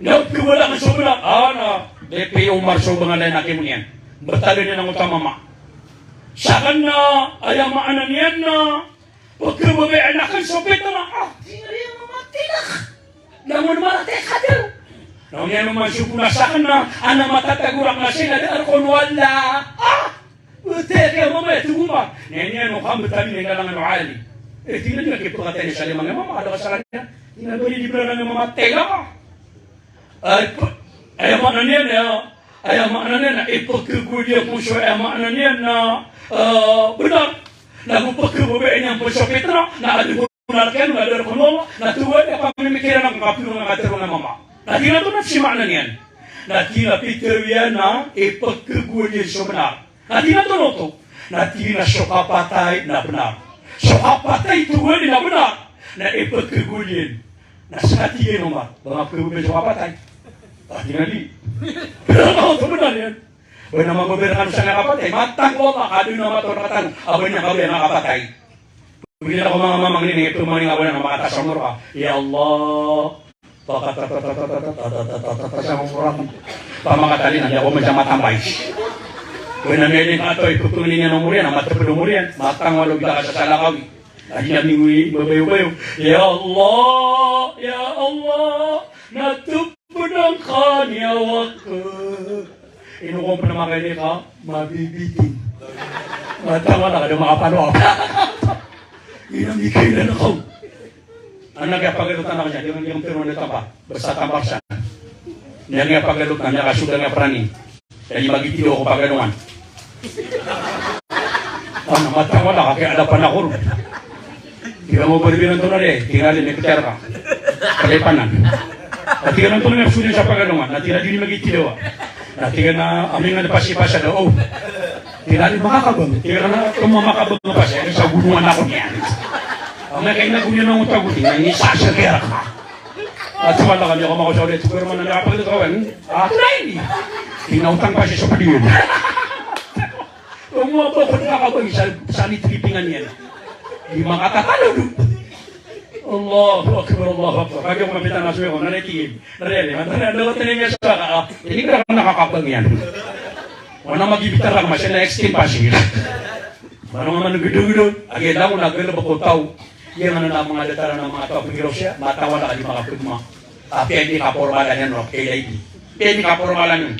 na, DP Umar siya bangalay na kimo niyan. Batalo niya ng utang mama. Sakan na, ayaw maanan niyan na, pagkababay anakan siya peta na, tingari ang mamatilak. Lamon maratek hadal. Nung yan naman siya punasakan na, ana matatagurak na siya, nadarkon wala. Teka, mamaya, tuguma. Ngayon nung kamutamin nga lang ano ali. Tingnan nyo, kipukatan niya sa limang mama, kada ka sa kanya. Tingnan ko, hindi pala lang mamatela ka. Ay, ano niyan, Ayah maknanya na ipagkagulia po siya. Ayah maknanya na benar. Nagpagkabubain niya po siya Petra. Na adibunakan, na darkuno. Na tuwa niya pamimikiran ng kapilong ng katero ng mama. Na tinatunat si maknanya. Na tinapitero yan na ipagkagulia siya benar. Na tinatunot to. Na tinasyo kapatay na benar. So kapatay tuwa na benar. Na ipagkagulia. Na sa katigay naman. Mga pagkagulia siya kapatay. Tingali. Pero ako ito benar yan. Buwan naman mabirakan siya nga kapatay. Matang ko ka, kado na mato nakatang. Abon niya kabila nga kapatay. Bigyan ako mga mamang nining, ito mga nga wala nga makatas ang mura. Ya Allah. Sa mga mura. Pamakatali na, hindi ako masyang matambay. Buwan na meling ato, itutunin niya ng murian, ang matapin ng murian. Matang walo kita ka sa salakawi. Lagi niya mingui, babayo-bayo. Ya Allah. Ya Allah. Penang kanyawa ka. Inukom pa naman kayo ka, mabibitin. Matawa na ka na makapano. Inamigay na ako. Ang nagapagalutan ako niya, di yung pero nito pa. Basta tambak siya. Niya pagalutan, niya kasuda nga prani. Kaya magitilo ako pagaluan. Ano, matawa na ka, kaya adapan ako. Di ba mo balibinan ito na rin, tingalin, may kutera ka. Kalipanan. Natiga lang ito na sulit sa paganoan. Natiga din magitilaw. Natiga na aming nga napasi-pasa na, oh, tinali makakabang. Tiga na tumamakabang na pa siya. Sa gulungan ako niyan. Ang may kain na gunya ng utagutin, na inisasagera ka. At sumala kami ako makusa ulit. Pero man na nakapagdagawan, try! Tinautang pa siya sa padiyon. Kung mga po kung nakabang, sanitripingan yan. Di makatatalo doon. Allahu Akbar, Allahu Akbar. Pagi ako mapitan na suyo ko, naritigib. Nalawatan niya siya ka, hindi ka nakakabang yan. Wala magibitar lang, masya na-extend pa siya. Marang naman nagdududo, agad lang mo nagwala ba ko tao. Yan ano na mga datara ng mga tao, pagkiraw siya, matawa na ka di makapagma. Kaya hindi ka pormalan yan, no? KID. Kaya hindi ka pormalan yun.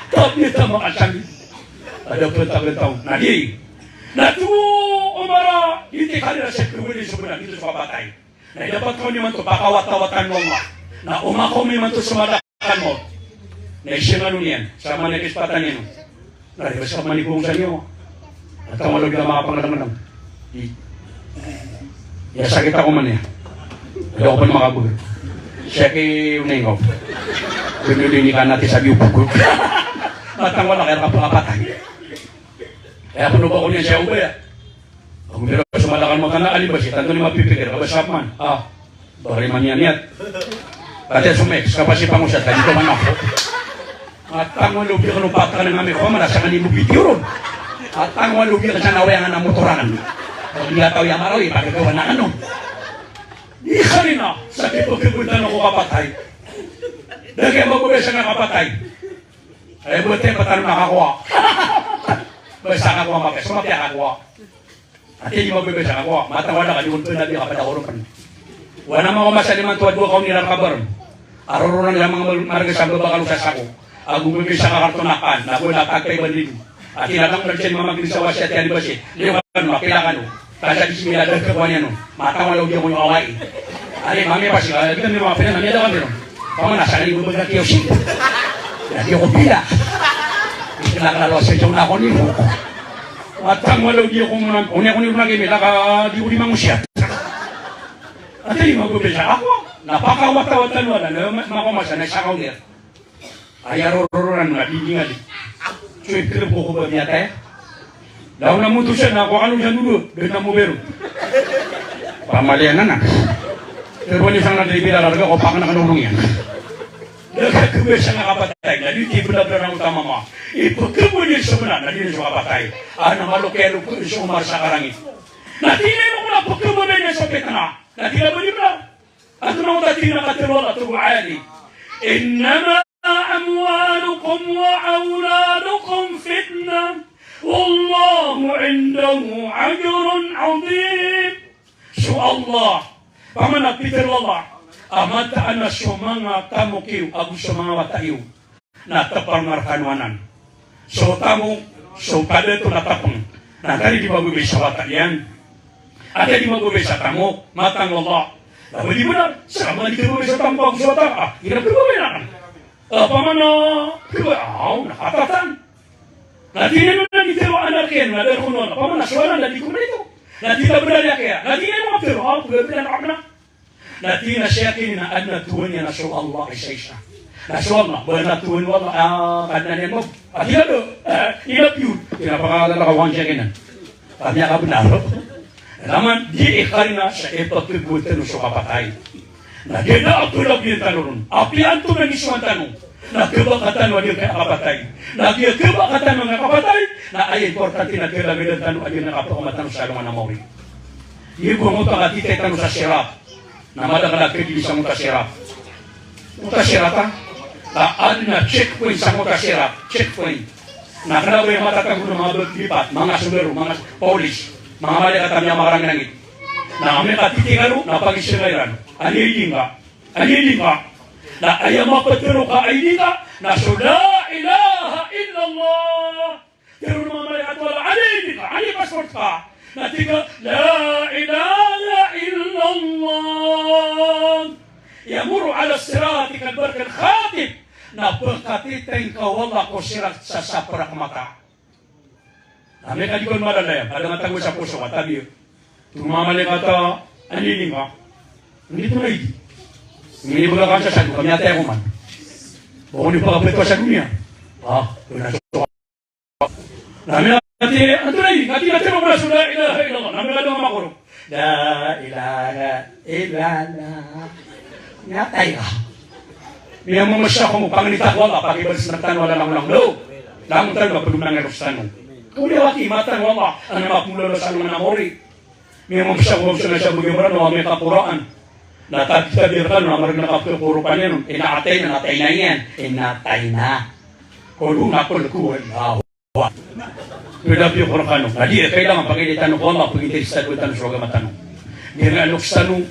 Tapi ito mga siyang. Ada pentang-pentang. Nadi. Natu umara hindi kanila siya kumuli sebenarnya itu sa patay. Na dapat ko naman to pakawat-tawatan mo Allah. Na umako naman to sumadakan mo. Na isinganon yan sa manifestatan niyo. Na di ba sa manibong sa niyo. At ang walog na mga pangalaman. Ya sakit ako man niya. Hindi ako pa makabugod. Siya kay unay ko. Pinuli ka natin sa biyupugod. At ang wala kaya kapatay. Kaya puno ba ko niya siya ubaya? Kung meron pa sumalakan mga kanaan, ba siya? Tanto ni mapipikir, kabasap man. Bari man yan yan. Kaya sumex, kapasi pang usat, dito man ako. At ang walubi ka nung pata ka ng aming kumana, sa kanimong video ron. At ang walubi ka sa nawayangan ng motorangan. Kung hindi ataw yung maraw, ipagagawa na ano. Di ka rin na, sa kipagkipuntan ako kapatay. Dahil kaya magbubesa nga kapatay. Ay buti, patanong nakakuha. Basta ka kuha mapes, sumapya ka kuha. At hindi magbibesa ka kuha. Matawala ka, di mo na di ka padakurupan. Wala mga masaliman tuwad mo kaw nilang kabaron. Arurunan lang mga margasang babakalo sa sako. Gumibisa ka kartonakan, naku natagpay bandido. At tinatang lang siya mamagin sa wasya at yan ba siya. Liwan mo, kailangan no. Kasi di siya niladag ka kuha niya no. Matawala ulit mo yung away. Ay, mami pa siya, bitan mo mga pinan, namiya daw kami no. Pama nasa kanil mo ba kiyo siya. Hindi ako pila. Nakalalo sa iyong nako niyo. At ang walaw di ako muna, unya ko niyo nagimila ka, di ko di mangusya. At hindi magbubisa ako. Napakawat-tawatan wala, makumasa, nagsakaw niya. Ay, arururan nga, di nga di. So, itilip ko ba niya tayo? Daw na mo to siya, nakuha ka nung siya dulu, doon na mo bero. Pamalian na na. Pero wala isang nadribila larga, o baka nakanulong yan. Nagkakabesa nga kapatay, naliti ko na ng utama mo. Ipagkabunin siya muna, naliti siya kapatay. Malukelo ko siya umar sa karangit. Natinay mo na pagkabunin niya sa petana. Natinay mo na. At nung tatin na katilol at ugali. Innama amwalukum wa awladukum fitna. Wallahu indahu ajrun azim. So Allah, pamanagpitir Allah. Amataan na siya mga tamukiw, agus sa mga watayo, na tapang markanwanan. So tamu, so kada ito natapang, na kari di magubay sa wata yan. At di magubay sa tamu, matang Allah. Lalu di benar, sama di magubay sa tamu, agus sa wata, hirap magubay na kan. Apa mana? Kau nakatatan. Nanti ini nanti tero anarkian, nanti kuno. Apa mana soalan nanti kuno itu? Nanti tak berani kaya. Nanti ini mau tero. Aku berani apa? Nanti nasihatin na adna tuannya nasul Allah isyaisha. Nasul Allah, bukan tuan Allah. Karena dia mau. Dia tu, ilap yun. Kenapa kalau kawan jaginan? Tanya apa benar? Namun dia ikhari na sa epat kebutan usul kapatay. Nah dia dah aku lagi tanurun. Api antu nangisuan tanung. Nah kebakatan wadir kaya kapatay. Nah dia kebakatan mga kapatay. Nah ay importante na dia lagi dan tanung adir na kapakamatan sa alungan na mauri. Ibu mo pangati kay tanong sa sirap. Na madagalagay di sa mutasirap. Mutasirap ha? Ada na checkpoint sa mutasirap. Checkpoint. Na kenapa yung matatago ng mga lipat, mga sundero, mga polis, mga malikatam niya makarang langit. Na kami katitingalo, napagisirairan. Anilin ka. Na ayaw mapatiro ka, ayilin ka. Na so, la ilaha illallah. Pero ng mga malikatam, wala, anilin ka, anilin passport ka. Na tiga, la ilaha illallah. Yamuru ala sirati kalbarkan khatib. Na pagkatitain ka wala ko sirat sa saprak mata. Kami kadikon malalayam, ada matanggo sa puso ka, tabi. Tumamali ka ta, anilin ka. Hindi ito na hindi. Hindi ba ka sa sadu, kami atay ako man. Bukong di pa kapit ko sa dunia. Pinasuka. Nami natin, ito na hindi, natin mo mula sa la ilaha illallah. Nami ka doon makurong. La ilaha illallah. Natay ka. Niya mo masya kung panganitak wala, pakibalis na tan wala lang lo. Lamang tayo mapagum ng eroksano. Kung waki matan wala, ang mapumulo sa mga namori. Niya mo masya kung siya na siya bugimara, no, may kapuraan. Natagtabirkan, no, marig nakapuro pa niya, inaatay na yan. Inatay na. Kung napulkuhan, awa. Pwede ko kano. Nadi, kailangan pag-ilitan ko wala, pag-itilistad ko itan suwaga matanong. Niya nga eroksano,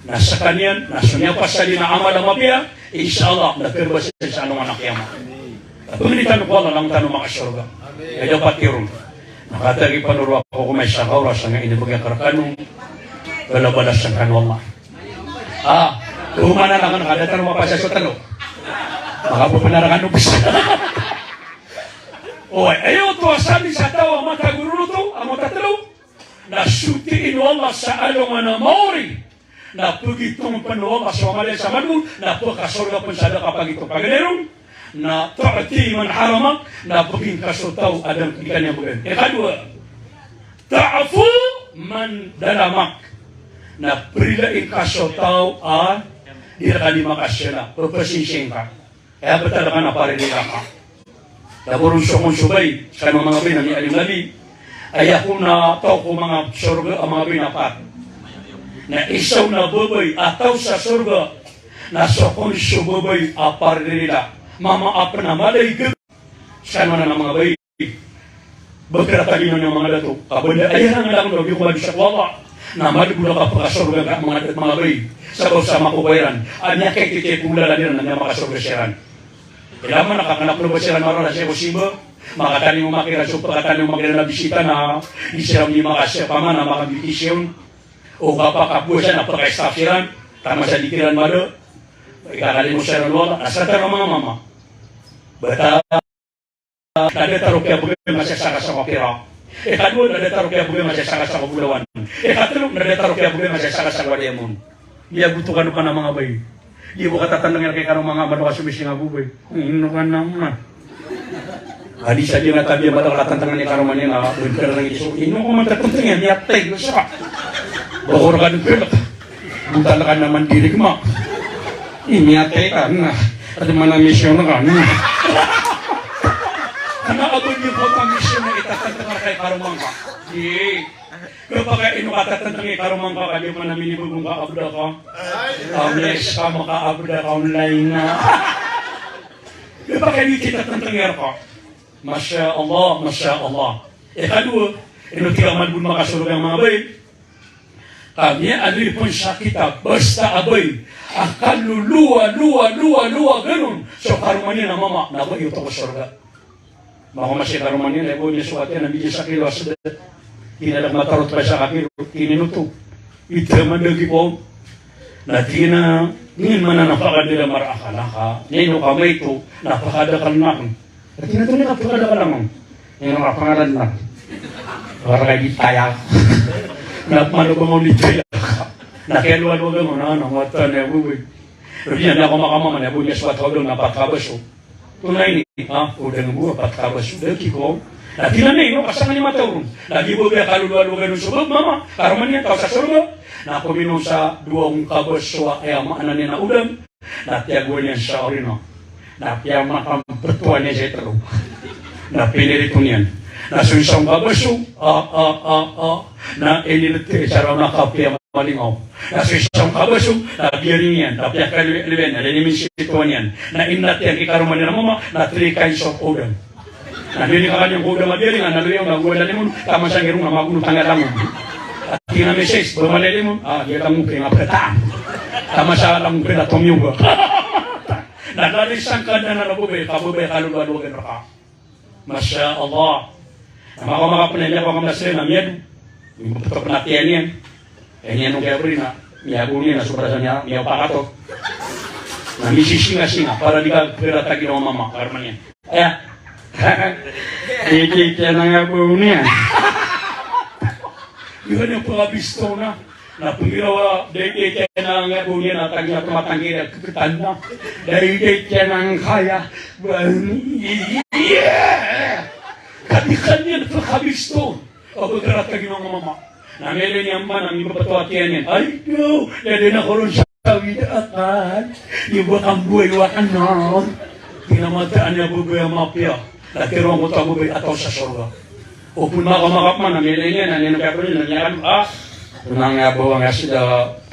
nasa kanyan, nasa niya pasali na amal ang mapia, insyaAllah, nagkirba siya sa anong anak yaman. Pagalitan ko lang tanong mga surga. Kaya dapat tirong. Nakatagi panuro ako kung may sakawra sa nga inibagay karakanong balabalas sa kanwala. Kumana lang ang nakadatanong mapasya sa tanong. Makapapanarakan nung bisa. Oy, ayaw to asabi sa tao ang mataguro to, ang matatalo. Nasutiin wala sa along na maori. Na pagitong panuwa sa mga sa manu, na pagkasorga pun sa kapag ito pagalerong, na ta'ati man harama, na paging kasotaw adang ikan yang bukan. Kedua, ta'afu man dalamak, na prilain kasotaw dira lima kasyala, pagpasinsing ka. Kaya betal ka na parinila ka. Naburong sumong subay, sa mga binami alim-labi, ay ako na tao ko mga sorga ang mga binapat. Na isaw na babay ataw sa surga na sokon subabay apar nila mama apa na malay gab sana na mga bay bagratagino ng mga dato kabanda ayan ang lang lagi ko sa wala na madugula ka pa surga ng mga bay sa sa makubayran anya kay kikula lang ng mga surga siran kailangan nakakanak lo ba siran mara sa posible makatani mo makira so pakatani mo makira na bisita na isiram ni makasya paman na makabitisyon. O kapag kapusan na pagka-stafiran, tama sa dikiran malo, ikakali mo siya ng wala, nasata ng mga mama. Bata, nadataro kaya bugay masyasaka sa kapira. Ikadwo, nadataro kaya bugay masyasaka sa kabulawan. Ikatulog, nadataro kaya bugay masyasaka sa wademon. Iya butukan ka ng mga bay. Iya buka tatandang kay karong mga mano kasubisi nga bubay. Ino ka naman. Adi saja nga tabi ang batang katantangan ni karong mani nga, bener lang iso. Ino ko man tatandang yan, niyatay ko siya. Bakor ka ng pilak. Buntala ka naman dirig mo. Iniyatay ka na. At mana misyon ka na. Kanaabon niyo po ang misyon na itatantang kay karumang ka. Di. Kapag ino katatantang kay karumang ka, kaya man namin ibugong ka-abda ka. Next ka, maka-abda ka online na. Kapag ino kitatantang ka. Masya Allah, Masya Allah. Kadua, ino tigaman pun makasulog ang mga bayi. Kami alwi pun sa kitab, basta abay, akan lua ganun. So karumani na mama, nabo ito ko surga. Baka masih karumani na ibo niya suwate na bigyan sa kilo asda. Kinalag matarot pa sa kakilo, kininuto. Ito man lagi po. Na Ngin mana napakadila marakalaka. Nino kamay ito, napakadakal na. At tinatuloy napakadakal lang. Nino kapangalan na. Para kayo tayak. Napamalo ko mo nitaya ka. Nakialuwa-luwa mo na, mata na buwi. Pero yan, ako makamama na buwi, swat ko doon, napakabaso. Tunay ni, udah ngebuah patkabaso. Daki ko. Lagi na no, kasama ni matawrong. Lagi buwi, kaluluwa-luwa ng subag, mama. Karuman niya, tao sa surga. Na ako minum sa duwang kabaswa, ay maanan niya na udang. Natiago niya sa orino. Napiyang makampertuan niya sa ito. Napinirito niyan. Nasunsang babaso, na inilite, saraw na kapiyang malingaw. Nasunsang babaso, nabiyarin yan, napiyak kaliwen, nalinimin situan yan, na inat yan, ikaruman niya na mama, na 3 kinds of udang. Nalini ka kanyang udang mabiyarin, naluyaw, naguwala limon, tama siyang irong na magunong tangalangon. At kinameses, bumali limon, yan lang mong pingapretaan. Tama siya lang mong pinatomyuga. Nalalisang ka na nabubay, kabubay, kaluluwa-luwagan ka. Masya Allah. Maka penanya ko kamna sila na miedo. Yung patok na tiyan yan. Eh niya nung kaya na miyago niya na subrasan niya, miyaw pakatok. Na misisinga-singa para di ka piratagi ng mama, karman yan. Kaya, ikikya na nga po niya. Yun yung pangabisto na. Na pumirawa, dahil ikikya na nga po niya na tagya tumatanggi na kitanda. Dahil ikikya na kaya. Yeah! Kanya nagkakabisto. Pagkarat ka ginong mama. Namili niya man ang iba patuatian yan. Ay, no! Dali na ko rin siya kawidaan. Iba kang buhay wakan na. Kinamataan niya buhay ang mapya. Nagkiroon ko ito buhay ataw sa sorga. Upun na ako makapman. Namili niya. Naninong kaya ko rin. Nangyayaan. Tunang nga buhay nga sila.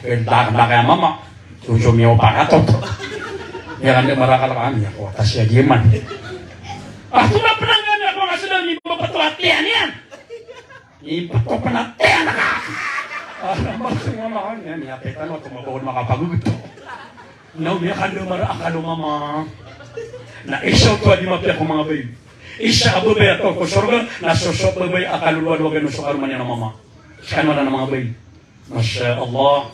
Kaya kaya mama. Susumyaw pa katot. Yan ang marakalakaan niya. Kuwatas siya giman. Tunang panang sedang ibu petuatian yan. Ibu penatian ka. Maksud ngomong yan, niyapitan mo tumabawon makapagugot. No, niya kando marakalo mama. Na isaw to di mapya ko mga bayi. Isa abubay ato ko sorga, nasusok babay akaluluwa-luwagan ng sukaruman niya ng mama. Saan wala ng mga bayi. Masya Allah.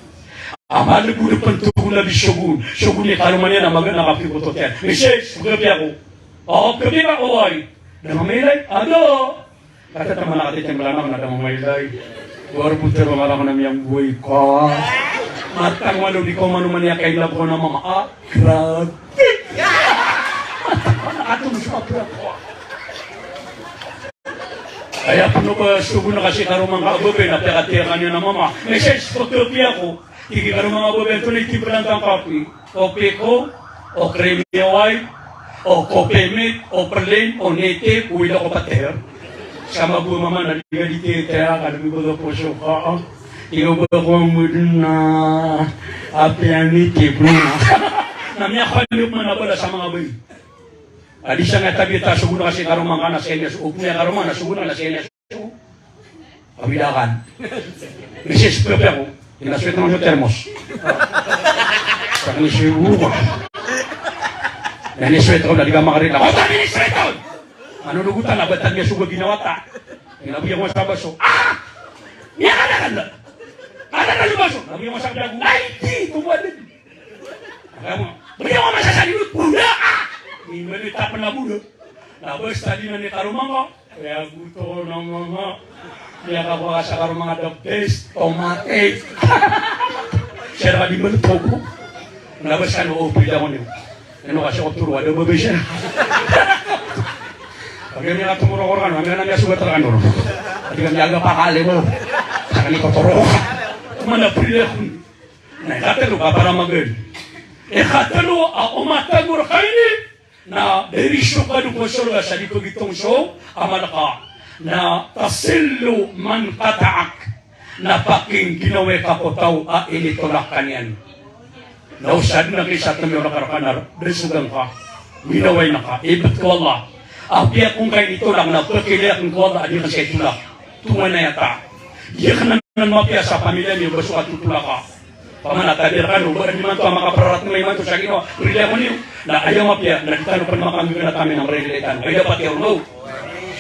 Amal budo pentuhun na bisogun. Sogun ni karuman niya na nakapikutot yan. Mises, gabi ako. Gabi ba ko ay? Namamaylay? Ado! Kata teman nakatid yang belanang na namamaylay. Luar puter malam na miyang buhay ko. Matang walo di ko manuman niya kailap ko na mama. Grabe! Matang wala atong sa kapra ko. Kaya puno ba sugo na kasi karumang kaababay na piyakatiyakan niya na mama. Message, pagkapi ako. Tiki karumang kaababay ito na itibrang kang kapi. Kopi ko, o creamy white, o kopemit, o perlin, o native, uwila ko pater. Sama po mama, naliga di tita, kalami ba po siya ka? Ikaw ba ko muna api ang native na? Namiya kalip man na pala sa mga bay. Adi siya nga tabi ta, sugo na kasi karumang ka na senyas. Upo niya karumang, nasugo na senyas. Kabilakan. Mrs. Pepe ako, inaswit naman yung termos. Sa kanisiyo Naniswet ko na di ka makarila. O, tabi niswet ko! Ano nugutan na? Ba't niya suga ginawa ta? Nabigyan ko sa baso. Niya ka na ka na! Ano na yung baso? Nabigyan ko sa bilang. Ay, di! Tumadin! Bigyan ko masasalimot. Buda ka! Hindi malita pa na buda. Tapos, tali na ni karumang ko. Kaya gusto ko ng mga. Kaya kakuha sa karumang the best tomate. Siya na ka di malito ko. Nabas ka no, pwede ako niyo. Ano kasi ako turo, ada babi siya. Pag yan nga tumuro ko ano, hanggang na niya sugat ang ano. Pag yan niya pakali mo, saka ni kotoro ka. Manapili ako. Nakatalo ka para mag-el. Katalo, ako matagur kayo na derisyo ka doon ko surga sa dito gitong show, amal ka, na tasillo man kataak, na paking ginawa ka po tao, initulak ka niyan. Nausad na kisat na may orakarakan resugang ka, minaway na ka, ibat ko Allah. Apiya kung kayo ito lang na pagkiliyak ng ko Allah, adi ka sa itulak. Tungan na yata. Di ka naman mapya sa pamilya niyo, baso at tutulak ka. Pamanatadir ka, no, ba naman ito ang makaparat na may man ito sa ginawa. Rilya ko niyo, na ayaw mapya, nakita no pa naman kami na kami ng relitan. Ay dapat yung no.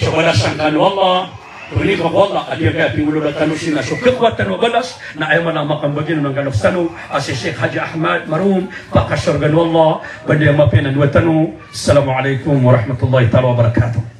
So balasang ka no Allah, Tuli ka wala adia ka piulo na tanusin na so kekuatan wabalas na ay mana makam bagino ng ganap sanu asi Sheikh Haji Ahmad Marum pakasyorgan wallah banda mapinan wa tanu. Assalamualaikum warahmatullahi taala wabarakatuh.